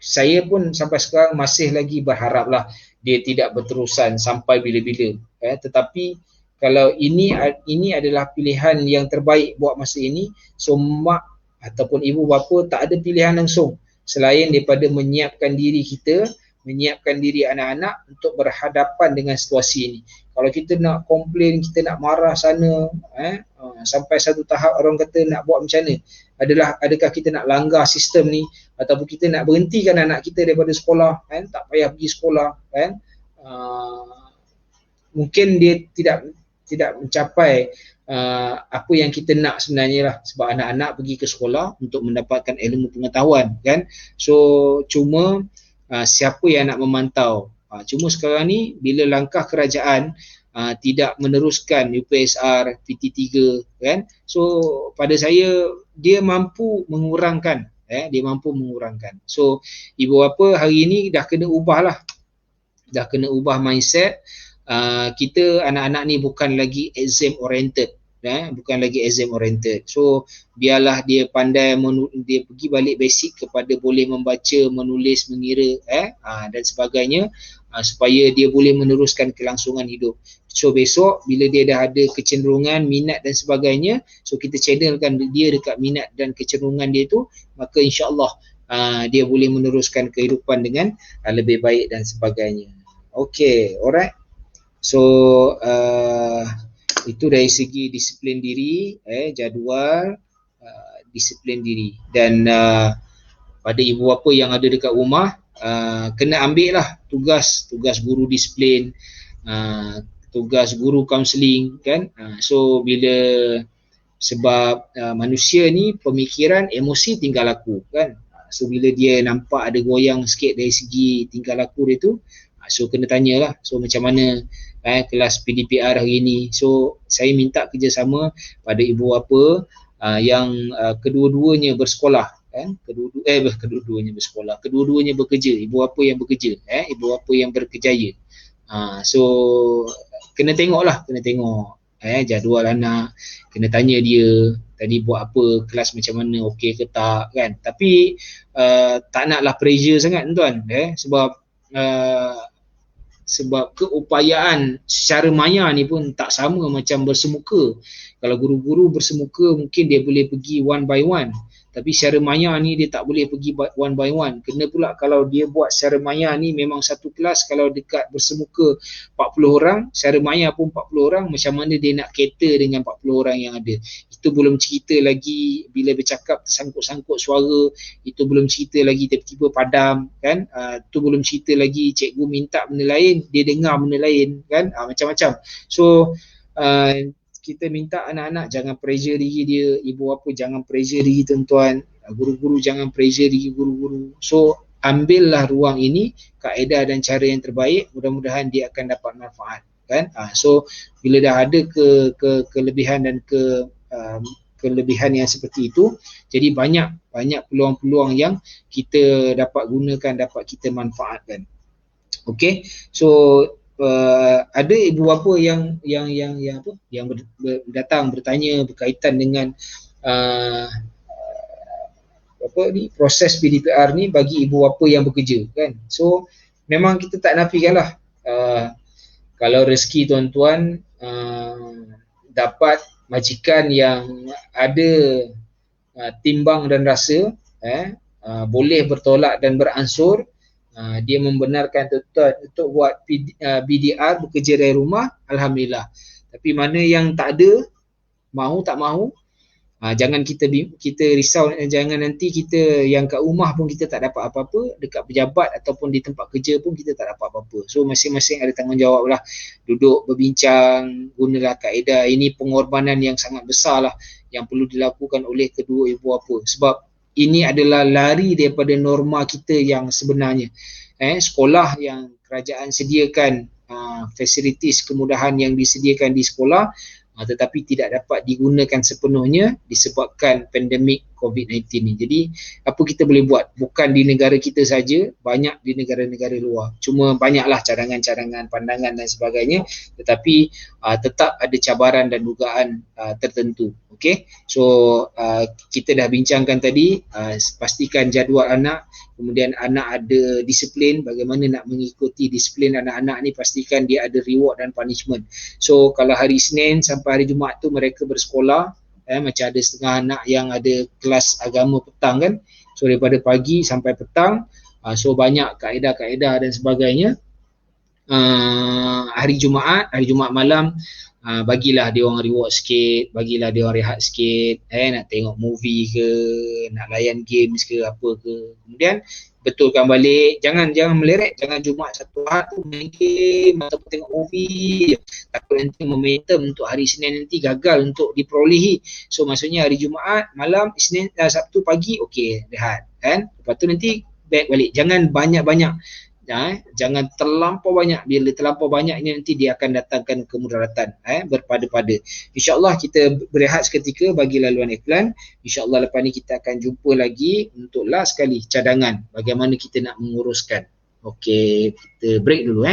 saya pun sampai sekarang masih lagi berharap lah dia tidak berterusan sampai bila-bila. Tetapi kalau ini adalah pilihan yang terbaik buat masa ini, so mak ataupun ibu bapa tak ada pilihan langsung selain daripada menyiapkan diri kita, menyiapkan diri anak-anak untuk berhadapan dengan situasi ini. Kalau kita nak komplain, kita nak marah sana, sampai satu tahap orang kata nak buat macam mana? Adakah kita nak langgar sistem ni, ataupun kita nak berhentikan anak kita daripada sekolah, tak payah pergi sekolah, mungkin dia tidak mencapai apa yang kita nak sebenarnya lah. Sebab anak-anak pergi ke sekolah untuk mendapatkan ilmu pengetahuan kan. So cuma siapa yang nak memantau? Cuma sekarang ni bila langkah kerajaan tidak meneruskan UPSR PT3 kan, so pada saya dia mampu mengurangkan, So ibu bapa hari ni dah kena ubah mindset. Kita anak-anak ni bukan lagi exam oriented, so biarlah dia pandai, dia pergi balik basic kepada boleh membaca, menulis, mengira dan sebagainya, supaya dia boleh meneruskan kelangsungan hidup. So besok bila dia dah ada kecenderungan, minat dan sebagainya, so kita channelkan dia dekat minat dan kecenderungan dia tu, maka insya-Allah dia boleh meneruskan kehidupan dengan lebih baik dan sebagainya. Okay, alright. So itu dari segi disiplin diri, jadual, disiplin diri. Dan pada ibu bapa yang ada dekat rumah, kena ambil lah tugas guru disiplin, tugas guru kaunseling kan. So bila sebab manusia ni pemikiran emosi tinggal laku kan. So bila dia nampak ada goyang sikit dari segi tingkah laku dia tu, so kena tanyalah, so macam mana kelas PDPR hari ni. So saya minta kerjasama pada ibu bapa yang kedua-duanya bersekolah kan, kedua-duanya bersekolah, kedua-duanya bekerja, ibu bapa yang bekerja, ibu bapa yang berkejaya. So kena tengok jadual anak, kena tanya dia tadi buat apa, kelas macam mana, okey ke tak kan. Tapi tak naklah pressure sangat tuan, sebab keupayaan secara maya ni pun tak sama macam bersemuka. Kalau guru-guru bersemuka mungkin dia boleh pergi one by one, tapi secara maya ni dia tak boleh pergi one by one. Kena pula kalau dia buat secara maya ni memang satu kelas, kalau dekat bersemuka 40 orang, secara maya pun 40 orang, macam mana dia nak cater dengan 40 orang yang ada. Itu belum cerita lagi bila bercakap tersangkut-sangkut suara, itu belum cerita lagi tiba-tiba padam kan. Itu belum cerita lagi cikgu minta benda lain, dia dengar benda lain kan. Macam-macam. So kita minta anak-anak jangan pressure diri dia, ibu bapa jangan pressure diri tuan-tuan, guru-guru jangan pressure diri guru-guru. So ambillah ruang ini, kaedah dan cara yang terbaik, mudah-mudahan dia akan dapat manfaat kan. So bila dah ada kelebihan dan kelebihan yang seperti itu, jadi banyak peluang-peluang yang kita dapat gunakan, dapat kita manfaatkan. Okey, so ada ibu bapa yang datang bertanya berkaitan dengan proses PDPR ni bagi ibu bapa yang bekerja kan. So memang kita tak nafikanlah kalau rezeki tuan-tuan dapat majikan yang ada timbang dan rasa, boleh bertolak dan beransur, dia membenarkan tuan-tuan untuk buat BDR, bekerja dari rumah, alhamdulillah. Tapi mana yang tak ada, mahu tak mahu, jangan kita risau, jangan nanti kita yang kat rumah pun kita tak dapat apa-apa, dekat pejabat ataupun di tempat kerja pun kita tak dapat apa-apa. So masing-masing ada tanggungjawab lah, duduk berbincang, gunalah kaedah. Ini pengorbanan yang sangat besar lah yang perlu dilakukan oleh kedua ibu bapa, sebab ini adalah lari daripada norma kita yang sebenarnya. Sekolah yang kerajaan sediakan, facilities, kemudahan yang disediakan di sekolah, tetapi tidak dapat digunakan sepenuhnya disebabkan pandemik COVID-19 ni. Jadi apa kita boleh buat? Bukan di negara kita saja, banyak di negara-negara luar. Cuma banyaklah cadangan-cadangan, pandangan dan sebagainya, tetapi tetap ada cabaran dan dugaan tertentu. Okey, so kita dah bincangkan tadi, pastikan jadual anak, kemudian anak ada disiplin, bagaimana nak mengikuti disiplin anak-anak ni, pastikan dia ada reward dan punishment. So kalau hari Isnin sampai hari Jumaat tu mereka bersekolah, macam ada setengah anak yang ada kelas agama petang kan, so daripada pagi sampai petang, so banyak kaedah-kaedah dan sebagainya. Hari Jumaat malam, bagilah dia orang reward sikit, bagilah dia orang rehat sikit, nak tengok movie ke, nak layan games ke apa ke. Kemudian betulkan balik, jangan meleret, jangan Jumaat satu hari tu main game ataupun tengok movie, takut nanti momentum untuk hari Senin nanti gagal untuk diperolehi. So maksudnya hari Jumaat malam, Isnin Sabtu pagi okey rehat kan, lepas tu nanti back balik. Jangan banyak-banyak, jangan terlampau banyak. Bila terlampau banyak ini nanti dia akan datangkan kemudaratan, berpada-pada. InsyaAllah kita berehat seketika bagi laluan iklan. InsyaAllah lepas ni kita akan jumpa lagi untuk last kali cadangan bagaimana kita nak menguruskan. Okey, kita break dulu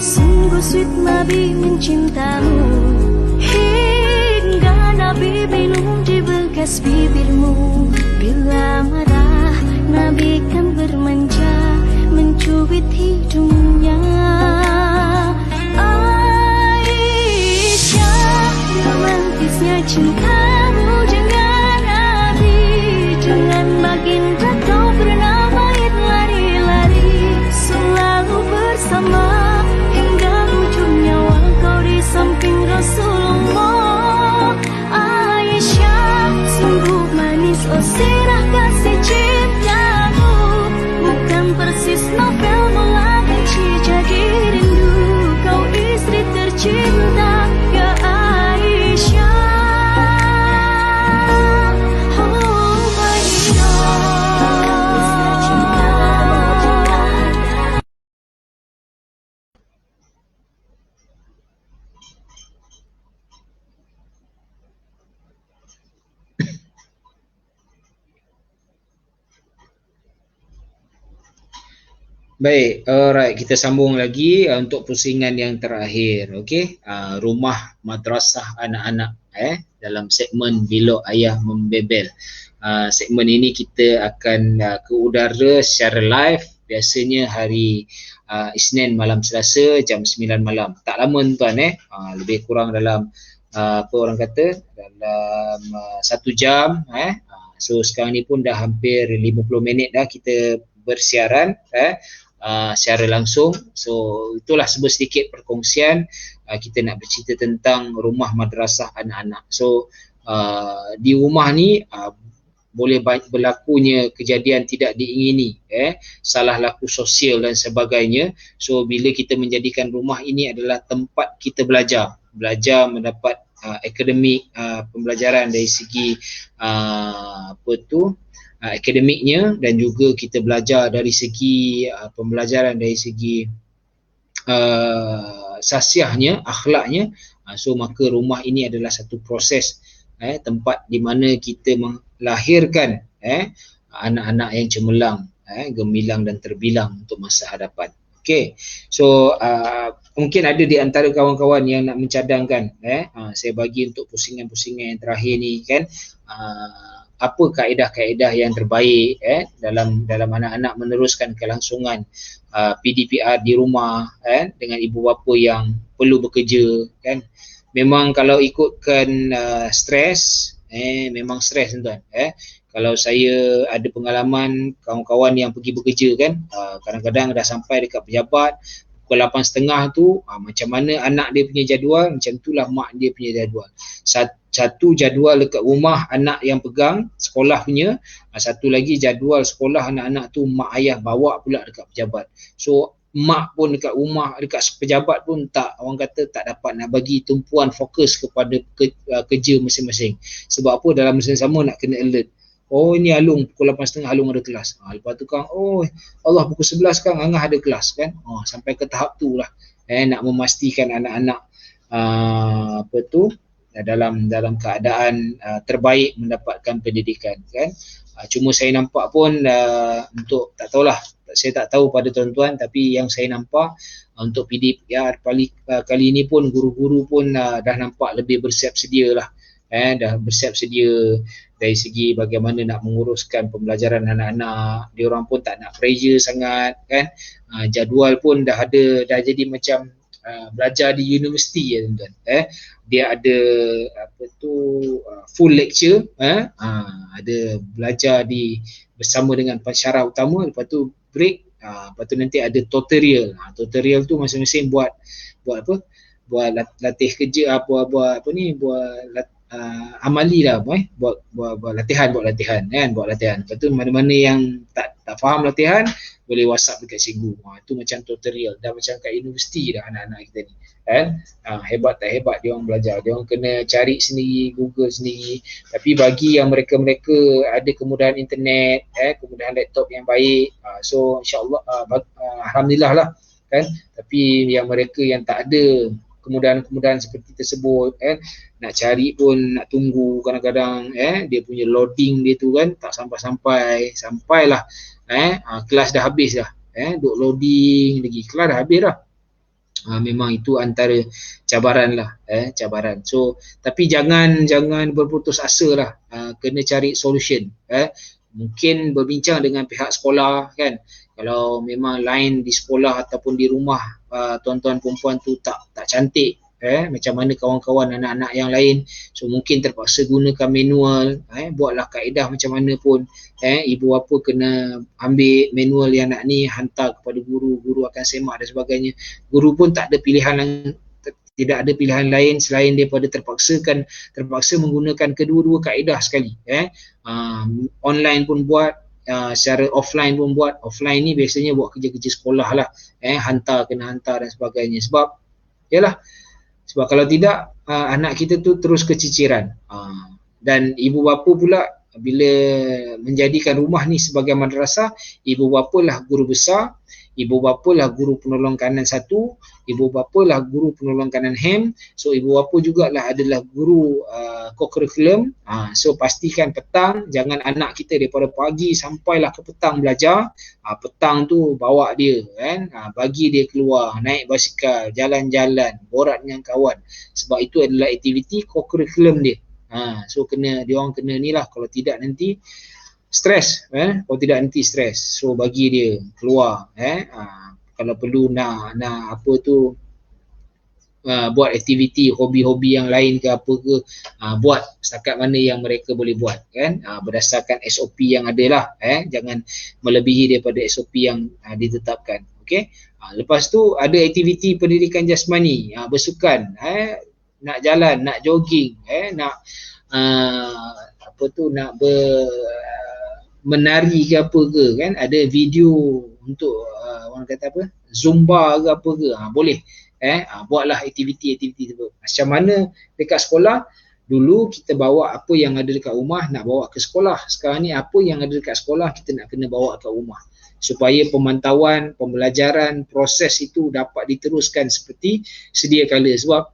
Sungguh sweet Nabi mencintamu, hingga Nabi minum di bekas bibirmu. Bila marah Nabi kan bermanja, mencubit hidungnya. Aisyah, romantisnya cintamu dengan Nabi, dengan baginda kau bernama lari-lari, selalu bersama hingga ujung nyawa kau di samping Rasulullah. Aisyah, sungguh manis oh Baik, alright, kita sambung lagi untuk pusingan yang terakhir, okey. Rumah madrasah anak-anak dalam segmen Bilok Ayah Membebel. Segmen ini kita akan ke udara secara live biasanya hari Isnin malam Selasa jam 9 malam. Tak lama tuan lebih kurang dalam apa orang kata dalam 1 jam So sekarang ni pun dah hampir 50 minit dah kita bersiaran secara langsung. So itulah sedikit perkongsian kita nak bercerita tentang rumah madrasah anak-anak. So di rumah ni boleh berlakunya kejadian tidak diingini, salah laku sosial dan sebagainya. So bila kita menjadikan rumah ini adalah tempat kita belajar mendapat akademik pembelajaran dari segi akademiknya, dan juga kita belajar dari segi pembelajaran dari segi sasiahnya, akhlaknya. So maka rumah ini adalah satu proses tempat di mana kita melahirkan anak-anak yang cemerlang, gemilang dan terbilang untuk masa hadapan. Okey. So mungkin ada di antara kawan-kawan yang nak mencadangkan saya bagi untuk pusingan-pusingan yang terakhir ni kan, apa kaedah-kaedah yang terbaik dalam anak-anak meneruskan kelangsungan PDPR di rumah dengan ibu bapa yang perlu bekerja kan. Memang kalau ikutkan stres, memang stres tuan. Kalau saya ada pengalaman kawan-kawan yang pergi bekerja kan, kadang-kadang dah sampai dekat pejabat pukul 8.30 tu, macam mana anak dia punya jadual, macam itulah mak dia punya jadual. Satu jadual dekat rumah anak yang pegang sekolah punya, satu lagi jadual sekolah anak-anak tu mak ayah bawa pula dekat pejabat. So mak pun dekat rumah, dekat pejabat pun tak, orang kata tak dapat nak bagi tumpuan fokus kepada kerja masing-masing. Sebab apa, dalam masa yang sama nak kena alert. Oh ini Alung pukul 8.30 Alung ada kelas. Lepas tu Kang, oh Allah pukul 11 Kang Angah ada kelas kan. Sampai ke tahap tu lah nak memastikan anak-anak dalam keadaan terbaik mendapatkan pendidikan kan. Cuma saya nampak pun untuk tak tahulah, saya tak tahu pada tuan-tuan, tapi yang saya nampak untuk PDPR kali ini pun guru-guru pun dah nampak lebih bersiap sedia lah. Dah bersiap sedia dari segi bagaimana nak menguruskan pembelajaran anak-anak. Dia orang pun tak nak pressure sangat kan. Jadual pun dah jadi macam belajar di universiti ya tuan-tuan. Dia ada full lecture, ada belajar bersama dengan pensyarah utama, lepas tu break, lepas tu nanti ada tutorial. Tutorial tu masing-masing buat latih kerja, buat amali lah, buat latihan kan, buat latihan. Lepas tu mana-mana yang tak faham latihan boleh WhatsApp dekat cikgu. Itu macam tutorial, dah macam kat universiti dah anak-anak kita ni kan. Hebat tak hebat dia orang belajar, dia orang kena cari sendiri, Google sendiri. Tapi bagi yang mereka-mereka ada kemudahan internet, kemudahan laptop yang baik, so insya-Allah alhamdulillah lah kan. Tapi yang mereka yang tak ada kemudahan-kemudahan seperti tersebut nak cari pun nak tunggu, kadang-kadang dia punya loading dia tu kan tak sampailah kelas dah habis dah, duk loading lagi, kelas dah habis dah. Memang itu antara cabaran lah, cabaran. So tapi jangan berputus asa lah, kena cari solution. Mungkin berbincang dengan pihak sekolah kan, kalau memang line di sekolah ataupun di rumah tuan-tuan perempuan tu tak cantik, macam mana kawan-kawan anak-anak yang lain, so mungkin terpaksa gunakan manual, buatlah kaedah macam mana pun, ibu bapa kena ambil manual yang nak ni, hantar kepada guru akan semak dan sebagainya. Guru pun tak ada tidak ada pilihan lain selain daripada terpaksa menggunakan kedua-dua kaedah sekali. Online pun buat, secara offline pun buat. Offline ni biasanya buat kerja-kerja sekolah lah, kena hantar dan sebagainya. Sebab kalau tidak anak kita tu terus keciciran. Dan ibu bapa pula bila menjadikan rumah ni sebagai madrasah, ibu bapa lah guru besar, ibu bapa lah guru penolong kanan 1, ibu bapa lah guru penolong kanan HEM, so ibu bapa jugalah adalah guru co-curriculum. So pastikan petang jangan anak kita daripada pagi sampailah ke petang belajar. Petang tu bawa dia kan, bagi dia keluar naik basikal, jalan-jalan, borak dengan kawan, sebab itu adalah aktiviti co-curriculum dia. So dia orang kena ni lah, kalau tidak nanti stres, kalau tidak nanti stres. So bagi dia keluar, kalau perlu nak apa tu, buat aktiviti hobi-hobi yang lain ke apa ke, buat setakat mana yang mereka boleh buat kan, berdasarkan SOP yang ada lah, jangan melebihi daripada SOP yang ditetapkan. Okey, lepas tu ada aktiviti pendidikan jasmani, bersukan, nak jalan, nak jogging, nak apa tu, nak menari ke apa ke kan, ada video untuk orang kata apa, zumba ke apa ke, boleh buatlah aktiviti-aktiviti tu. Macam mana dekat sekolah, dulu kita bawa apa yang ada dekat rumah nak bawa ke sekolah, sekarang ni apa yang ada dekat sekolah kita nak kena bawa ke rumah, supaya pemantauan, pembelajaran, proses itu dapat diteruskan seperti sedia kala. Sebab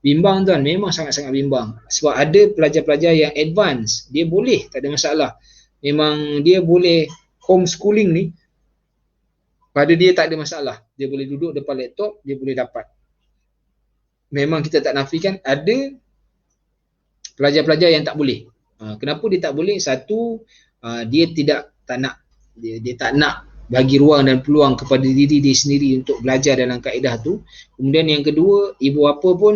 bimbang tuan, memang sangat-sangat bimbang, sebab ada pelajar-pelajar yang advance, dia boleh, tak ada masalah, memang dia boleh homeschooling ni, pada dia tak ada masalah, dia boleh duduk depan laptop, dia boleh dapat. Memang kita tak nafikan ada pelajar-pelajar yang tak boleh. Kenapa dia tak boleh? Satu, dia dia tak nak bagi ruang dan peluang kepada diri dia sendiri untuk belajar dalam kaedah tu. Kemudian yang kedua, ibu bapa pun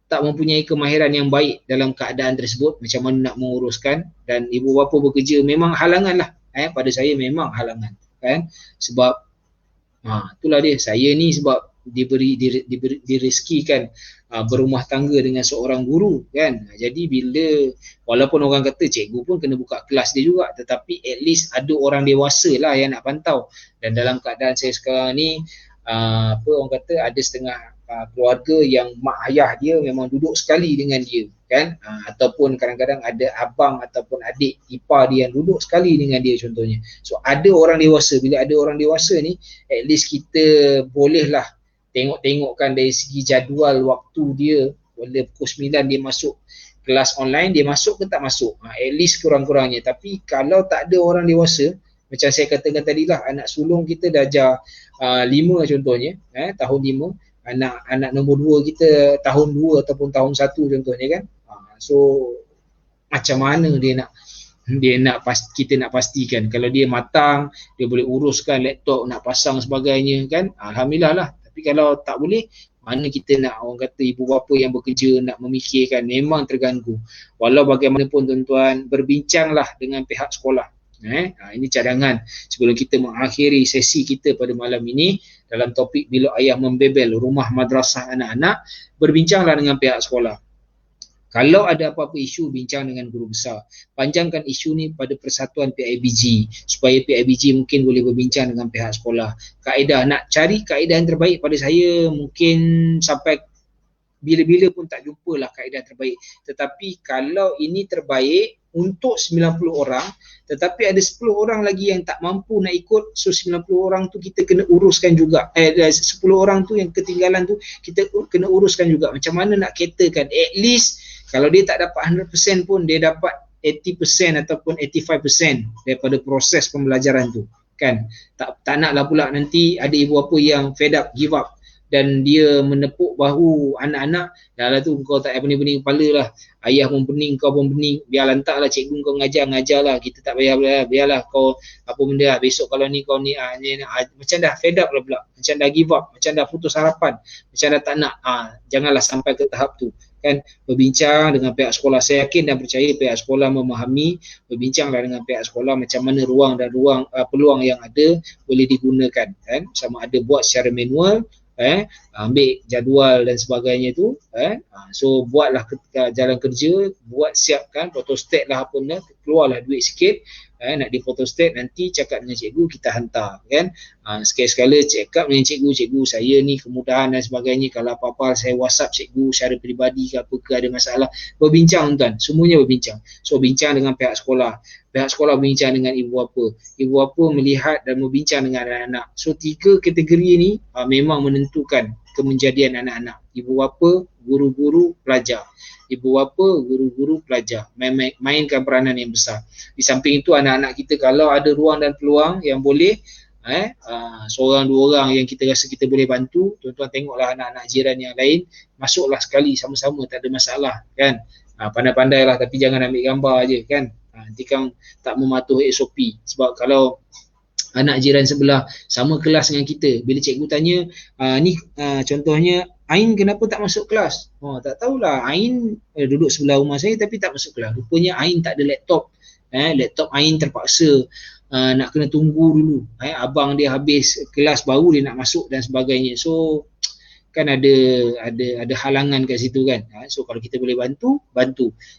tak mempunyai kemahiran yang baik dalam keadaan tersebut, macam mana nak menguruskan, dan ibu bapa bekerja memang halangan lah, pada saya memang halangan kan, sebab itulah dia, saya ni sebab direzekikan berumah tangga dengan seorang guru kan, jadi bila walaupun orang kata cikgu pun kena buka kelas dia juga, tetapi at least ada orang dewasa lah yang nak pantau. Dan dalam keadaan saya sekarang ni, apa orang kata, ada setengah keluarga yang mak ayah dia memang duduk sekali dengan dia kan, ataupun kadang-kadang ada abang ataupun adik ipar dia yang duduk sekali dengan dia contohnya. So ada orang dewasa, bila ada orang dewasa ni, at least kita bolehlah tengokkan dari segi jadual waktu dia, bila pukul 9 dia masuk kelas online, dia masuk ke tak masuk, at least kurang-kurangnya. Tapi kalau tak ada orang dewasa, macam saya katakan tadi lah, anak sulung kita darjah 5 contohnya, tahun 5, anak nombor 2 kita tahun 2 ataupun tahun 1 contohnya kan. So macam mana kita nak pastikan kalau dia matang, dia boleh uruskan laptop, nak pasang sebagainya kan, alhamdulillah lah. Tapi kalau tak boleh, mana kita nak, orang kata ibu bapa yang bekerja nak memikirkan, memang terganggu. Walau bagaimanapun tuan-tuan, berbincanglah dengan pihak sekolah. Ini cadangan sebelum kita mengakhiri sesi kita pada malam ini dalam topik Bila Ayah Membebel, rumah madrasah anak-anak. Berbincanglah dengan pihak sekolah. Kalau ada apa-apa isu, bincang dengan guru besar. Panjangkan isu ni pada persatuan PIBG, supaya PIBG mungkin boleh berbincang dengan pihak sekolah. Kaedah, nak cari kaedah yang terbaik pada saya, mungkin sampai bila-bila pun tak jumpalah kaedah terbaik. Tetapi kalau ini terbaik untuk 90 orang, tetapi ada 10 orang lagi yang tak mampu nak ikut, so 90 orang tu kita kena uruskan juga. 10 orang tu yang ketinggalan tu kita kena uruskan juga. Macam mana nak caterkan, at least kalau dia tak dapat 100% pun, dia dapat 80% ataupun 85% daripada proses pembelajaran tu kan. Tak naklah pula nanti ada ibu bapa yang fed up, give up, dan dia menepuk bahu anak-anak, dah lah tu kau tak pening-pening kepala lah, ayah pun pening, kau pun pening, biar lantaklah cikgu kau ngajar lah, kita tak payah, biarlah kau apa benda lah, besok kalau ni kau ni, macam dah fed up lah pula, macam dah give up, macam dah putus harapan, macam dah tak nak. Janganlah sampai ke tahap tu kan. Berbincang dengan pihak sekolah, saya yakin dan percaya pihak sekolah memahami. Berbincanglah dengan pihak sekolah macam mana ruang dan peluang yang ada boleh digunakan kan, sama ada buat secara manual, ambil jadual dan sebagainya tu, so buatlah ketika jalan kerja, buat siapkan, protostat lah apa benda, keluarlah duit sikit, nak difotostat, nanti cakap dengan cikgu, kita hantar kan. Sekali-sekala cakap dengan cikgu, cikgu saya ni kemudahan dan sebagainya, kalau apa-apa saya WhatsApp cikgu secara peribadi ke apa ke, ada masalah, berbincang tuan, semuanya berbincang. So bincang dengan pihak sekolah berbincang dengan ibu bapa melihat dan berbincang dengan anak-anak. So 3 kategori ni memang menentukan kemenjadian anak-anak. Ibu bapa, guru-guru, pelajar. Ibu bapa, guru-guru, pelajar mainkan peranan yang besar. Di samping itu, anak-anak kita kalau ada ruang dan peluang yang boleh, seorang 2 orang yang kita rasa kita boleh bantu, tuan-tuan tengoklah anak-anak jiran yang lain, masuklah sekali sama-sama, tak ada masalah kan. Pandai-pandailah, tapi jangan ambil gambar je kan. Nanti kan tak mematuhi SOP. Sebab kalau anak jiran sebelah sama kelas dengan kita, bila cikgu tanya, contohnya Ain kenapa tak masuk kelas? Tak tahulah, Ain duduk sebelah rumah saya tapi tak masuk kelas. Rupanya Ain tak ada laptop. Laptop Ain terpaksa nak kena tunggu dulu. Abang dia habis kelas baru dia nak masuk dan sebagainya. So kan ada halangan kat situ kan. So kalau kita boleh bantu.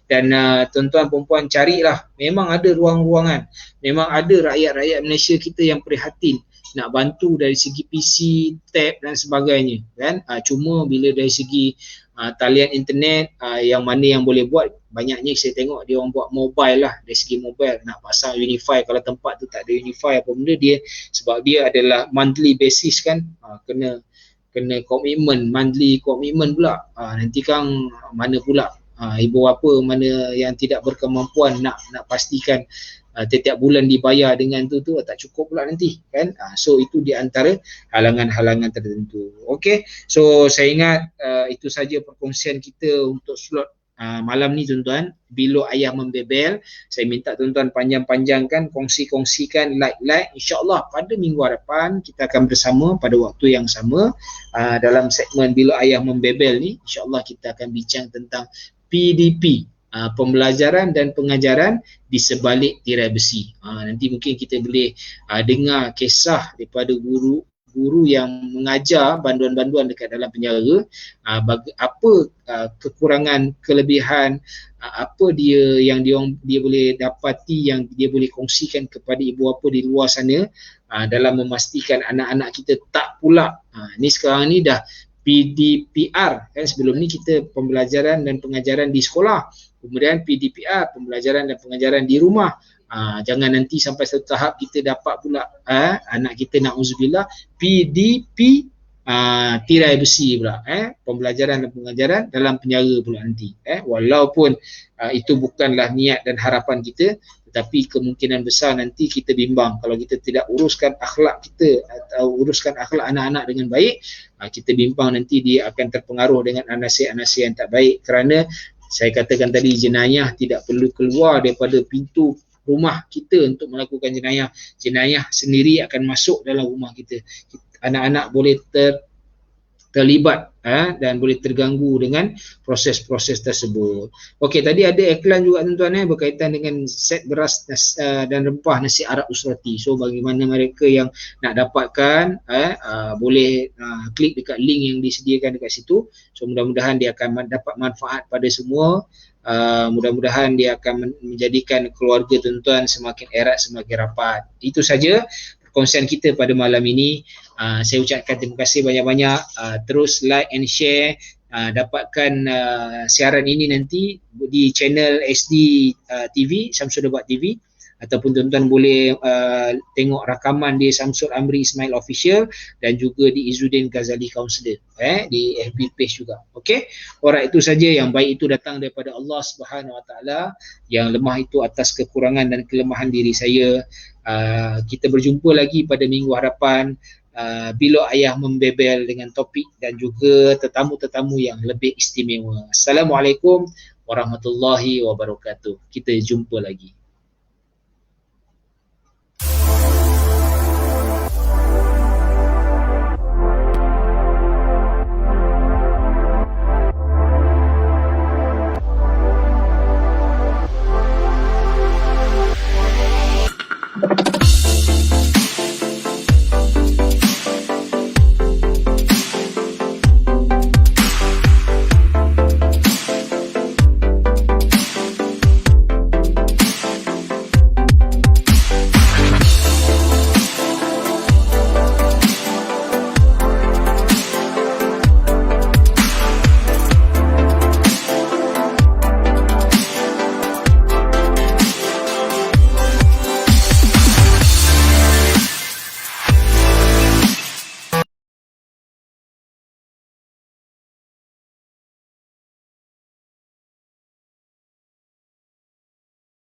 Dan tuan-tuan perempuan carilah, memang ada ruang-ruangan. Memang ada rakyat-rakyat Malaysia kita yang prihatin nak bantu dari segi PC, tab dan sebagainya kan. Cuma bila dari segi talian internet, yang mana yang boleh buat, banyaknya saya tengok dia orang buat mobile lah. Dari segi mobile nak pasang Unify, kalau tempat tu tak ada Unify apa benda, dia sebab dia adalah monthly basis kan, kena komitmen, monthly komitmen pula. Nanti kan mana pula ibu bapa mana yang tidak berkemampuan nak pastikan setiap bulan dibayar dengan tu tak cukup pula nanti kan. So itu di antara halangan-halangan tertentu. Okey, so saya ingat itu saja perkongsian kita untuk slot malam ni tuan-tuan. Bila ayah membebel, saya minta tuan-tuan panjang-panjangkan, kongsikan, like. InsyaAllah pada minggu hadapan kita akan bersama pada waktu yang sama dalam segmen Bila Ayah Membebel ni. InsyaAllah kita akan bincang tentang PDP, pembelajaran dan pengajaran di sebalik tirai besi. Nanti mungkin kita boleh dengar kisah daripada guru yang mengajar banduan-banduan dekat dalam penjara, apa kekurangan, kelebihan, apa dia yang dia boleh dapati, yang dia boleh kongsikan kepada ibu bapa di luar sana dalam memastikan anak-anak kita tak pula. Ni sekarang ni dah PDPR kan. Sebelum ni kita pembelajaran dan pengajaran di sekolah, kemudian PDPR, pembelajaran dan pengajaran di rumah. Jangan nanti sampai satu tahap kita dapat pula anak kita na'udzubillah PDP tirai besi pula, pembelajaran dan pengajaran dalam penjara pula nanti. Walaupun itu bukanlah niat dan harapan kita, tetapi kemungkinan besar nanti kita bimbang kalau kita tidak uruskan akhlak kita atau uruskan akhlak anak-anak dengan baik, kita bimbang nanti dia akan terpengaruh dengan anasir-anasir yang tak baik. Kerana saya katakan tadi, jenayah tidak perlu keluar daripada pintu rumah kita untuk melakukan jenayah. Jenayah sendiri akan masuk dalam rumah kita. Anak-anak boleh terlibat dan boleh terganggu dengan proses-proses tersebut. Okey, tadi ada iklan juga tuan-tuan berkaitan dengan set beras dan rempah nasi Arab Usrati. So bagaimana mereka yang nak dapatkan, boleh klik dekat link yang disediakan dekat situ. So mudah-mudahan dia akan dapat manfaat pada semua. Mudah-mudahan dia akan menjadikan keluarga tuan-tuan semakin erat, semakin rapat. Itu saja perkongsian kita pada malam ini. Saya ucapkan terima kasih banyak-banyak. Terus like and share. Dapatkan siaran ini nanti di channel SD TV, Syamsul Dabat TV, ataupun tuan-tuan boleh tengok rakaman di Syamsul Amri Ismail Official dan juga di Izzuddin Ghazali Counselor di FB page juga. Okey, orang itu saja. Yang baik itu datang daripada Allah Subhanahu Wa Taala, yang lemah itu atas kekurangan dan kelemahan diri saya. Kita berjumpa lagi pada minggu hadapan, Bila Ayah Membebel, dengan topik dan juga tetamu-tetamu yang lebih istimewa. Assalamualaikum warahmatullahi wabarakatuh. Kita jumpa lagi.